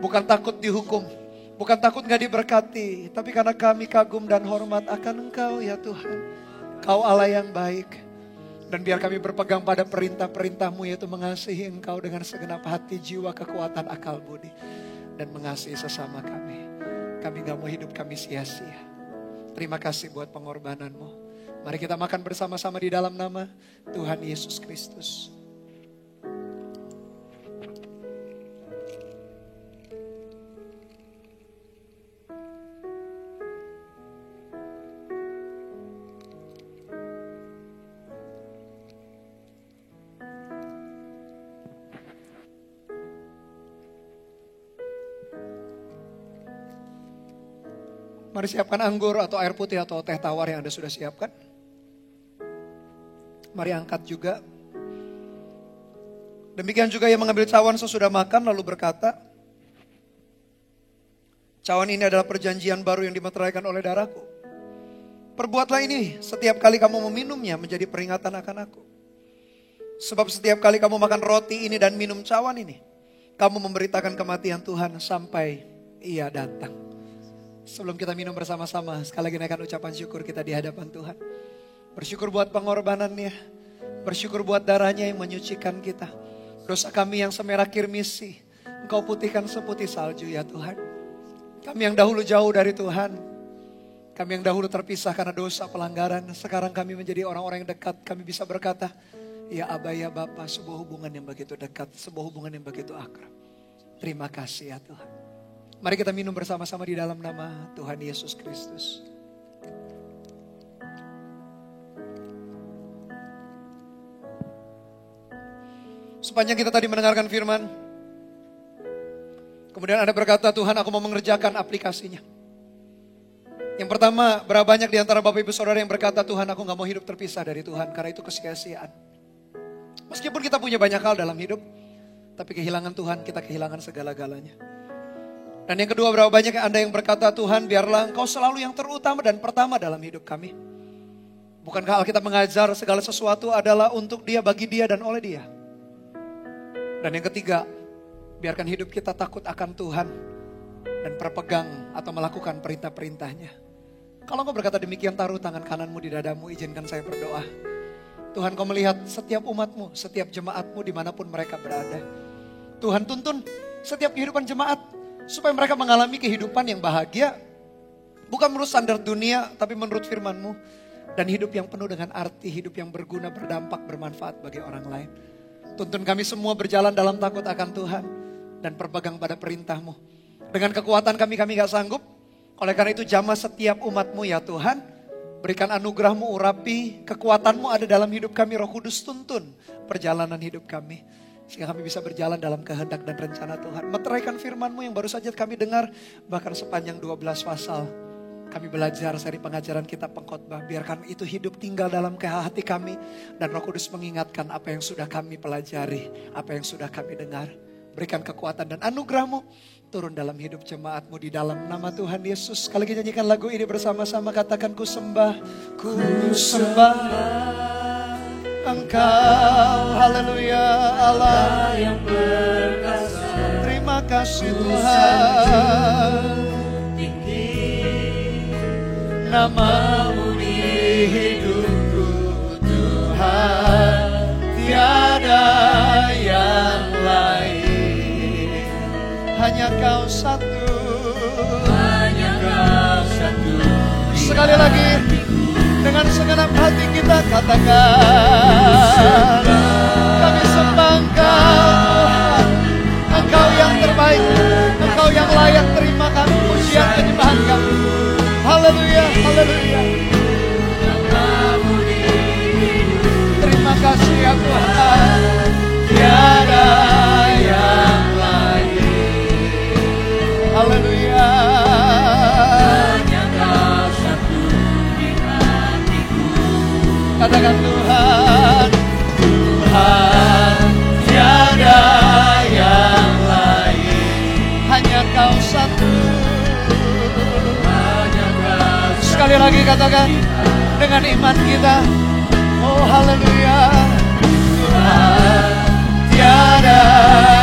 Bukan takut dihukum, bukan takut gak diberkati, tapi karena kami kagum dan hormat akan Engkau ya Tuhan. Kau Allah yang baik. Dan biar kami berpegang pada perintah-perintah-Mu, yaitu mengasihi Engkau dengan segenap hati, jiwa, kekuatan, akal, budi, dan mengasihi sesama kami. Kami gak mau hidup kami sia-sia. Terima kasih buat pengorbanan-Mu. Mari kita makan bersama-sama di dalam nama Tuhan Yesus Kristus. Mari siapkan anggur atau air putih atau teh tawar yang Anda sudah siapkan. Mari angkat juga. Demikian juga yang mengambil cawan sesudah makan lalu berkata, cawan ini adalah perjanjian baru yang dimeteraikan oleh darahku. Perbuatlah ini setiap kali kamu meminumnya menjadi peringatan akan aku. Sebab setiap kali kamu makan roti ini dan minum cawan ini, kamu memberitakan kematian Tuhan sampai Ia datang. Sebelum kita minum bersama-sama, sekali lagi naikkan ucapan syukur kita di hadapan Tuhan. Bersyukur buat pengorbanan-Nya. Bersyukur buat darahnya yang menyucikan kita. Dosa kami yang semerah kirmisi, Engkau putihkan seputih salju ya Tuhan. Kami yang dahulu jauh dari Tuhan, kami yang dahulu terpisah karena dosa pelanggaran, sekarang kami menjadi orang-orang yang dekat. Kami bisa berkata, ya Aba ya Bapa, sebuah hubungan yang begitu dekat, sebuah hubungan yang begitu akrab. Terima kasih ya Tuhan. Mari kita minum bersama-sama di dalam nama Tuhan Yesus Kristus. Sepanjang kita tadi mendengarkan firman, kemudian Anda berkata, Tuhan aku mau mengerjakan aplikasinya. Yang pertama, berapa banyak di antara Bapak Ibu Saudara yang berkata, Tuhan aku gak mau hidup terpisah dari Tuhan, karena itu kesia-siaan. Meskipun kita punya banyak hal dalam hidup, tapi kehilangan Tuhan, kita kehilangan segala-galanya. Dan yang kedua, berapa banyak Anda yang berkata, Tuhan biarlah Engkau selalu yang terutama dan pertama dalam hidup kami. Bukankah Alkitab mengajar segala sesuatu adalah untuk Dia, bagi Dia dan oleh Dia. Dan yang ketiga, biarkan hidup kita takut akan Tuhan dan berpegang atau melakukan perintah-perintahnya. Kalau Engkau berkata demikian, taruh tangan kananmu di dadamu, izinkan saya berdoa. Tuhan Kau melihat setiap umatmu, setiap jemaatmu dimanapun mereka berada. Tuhan tuntun setiap kehidupan jemaat supaya mereka mengalami kehidupan yang bahagia. Bukan menurut standar dunia, tapi menurut firman-Mu. Dan hidup yang penuh dengan arti, hidup yang berguna, berdampak, bermanfaat bagi orang lain. Tuntun kami semua berjalan dalam takut akan Tuhan dan berpegang pada perintah-Mu. Dengan kekuatan kami gak sanggup. Oleh karena itu jamah setiap umat-Mu ya Tuhan. Berikan anugerah-Mu, urapi, kekuatan-Mu ada dalam hidup kami. Roh Kudus tuntun perjalanan hidup kami. Sehingga kami bisa berjalan dalam kehendak dan rencana Tuhan. Meteraikan firman-Mu yang baru saja kami dengar. Bahkan sepanjang 12 pasal. Kami belajar dari pengajaran kitab pengkhotbah. Biarkan itu hidup tinggal dalam hati kami. Dan Roh Kudus mengingatkan apa yang sudah kami pelajari. Apa yang sudah kami dengar. Berikan kekuatan dan anugerah-Mu. Turun dalam hidup jemaat-Mu di dalam nama Tuhan Yesus. Sekali lagi nyanyikan lagu ini bersama-sama. Katakan ku sembah Engkau. Haleluya Allah yang perkasa. Terima kasih Tuhan. Nama-Mu di hidupku Tuhan, tiada yang lain, hanya Kau satu, Hanya Kau satu. Sekali lagi dengan segenap hati kita katakan, kami sembah Engkau, Engkau yang terbaik, Engkau yang layak terima kami pujian penyembahan kami. Haleluya, haleluya. Terima kasih ya Tuhan. Tiada yang lain. Haleluya. Hanya Kau satu di hatiku. Katakan Tuhan, Tuhan, tiada yang lain. Hanya Kau satu. Sekali lagi katakan dengan iman kita. Oh haleluya. Tuhan, tiada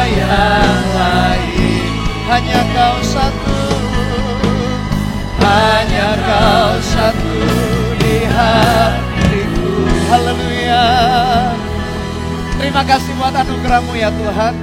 yang lain. Hanya Kau satu. Hanya Kau satu di hatiku. Haleluya. Terima kasih buat anugerah-Mu ya Tuhan.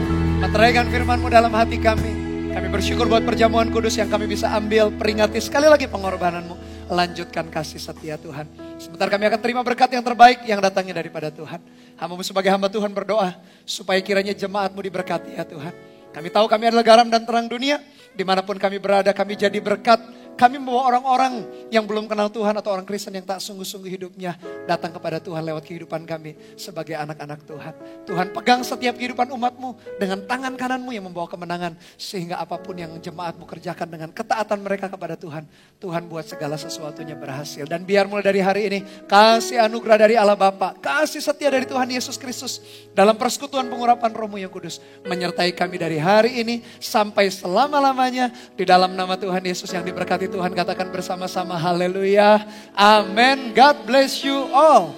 Meteraikan firman-Mu dalam hati kami. Kami bersyukur buat perjamuan kudus yang kami bisa ambil. Peringati sekali lagi pengorbanan-Mu. Lanjutkan kasih setia Tuhan. Sebentar kami akan terima berkat yang terbaik yang datangnya daripada Tuhan. Hamba-Mu sebagai hamba Tuhan berdoa supaya kiranya jemaat-Mu diberkati ya Tuhan. Kami tahu kami adalah garam dan terang dunia. Dimanapun kami berada kami jadi berkat. Kami membawa orang-orang yang belum kenal Tuhan atau orang Kristen yang tak sungguh-sungguh hidupnya datang kepada Tuhan lewat kehidupan kami sebagai anak-anak Tuhan. Tuhan pegang setiap kehidupan umat-Mu dengan tangan kanan-Mu yang membawa kemenangan. Sehingga apapun yang jemaat-Mu kerjakan dengan ketaatan mereka kepada Tuhan. Tuhan buat segala sesuatunya berhasil. Dan biar mulai dari hari ini kasih anugerah dari Allah Bapa, kasih setia dari Tuhan Yesus Kristus dalam persekutuan pengurapan Roh-Mu yang kudus menyertai kami dari hari ini sampai selama-lamanya di dalam nama Tuhan Yesus yang diberkati Tuhan. Katakan bersama-sama haleluya, amin. God bless you all.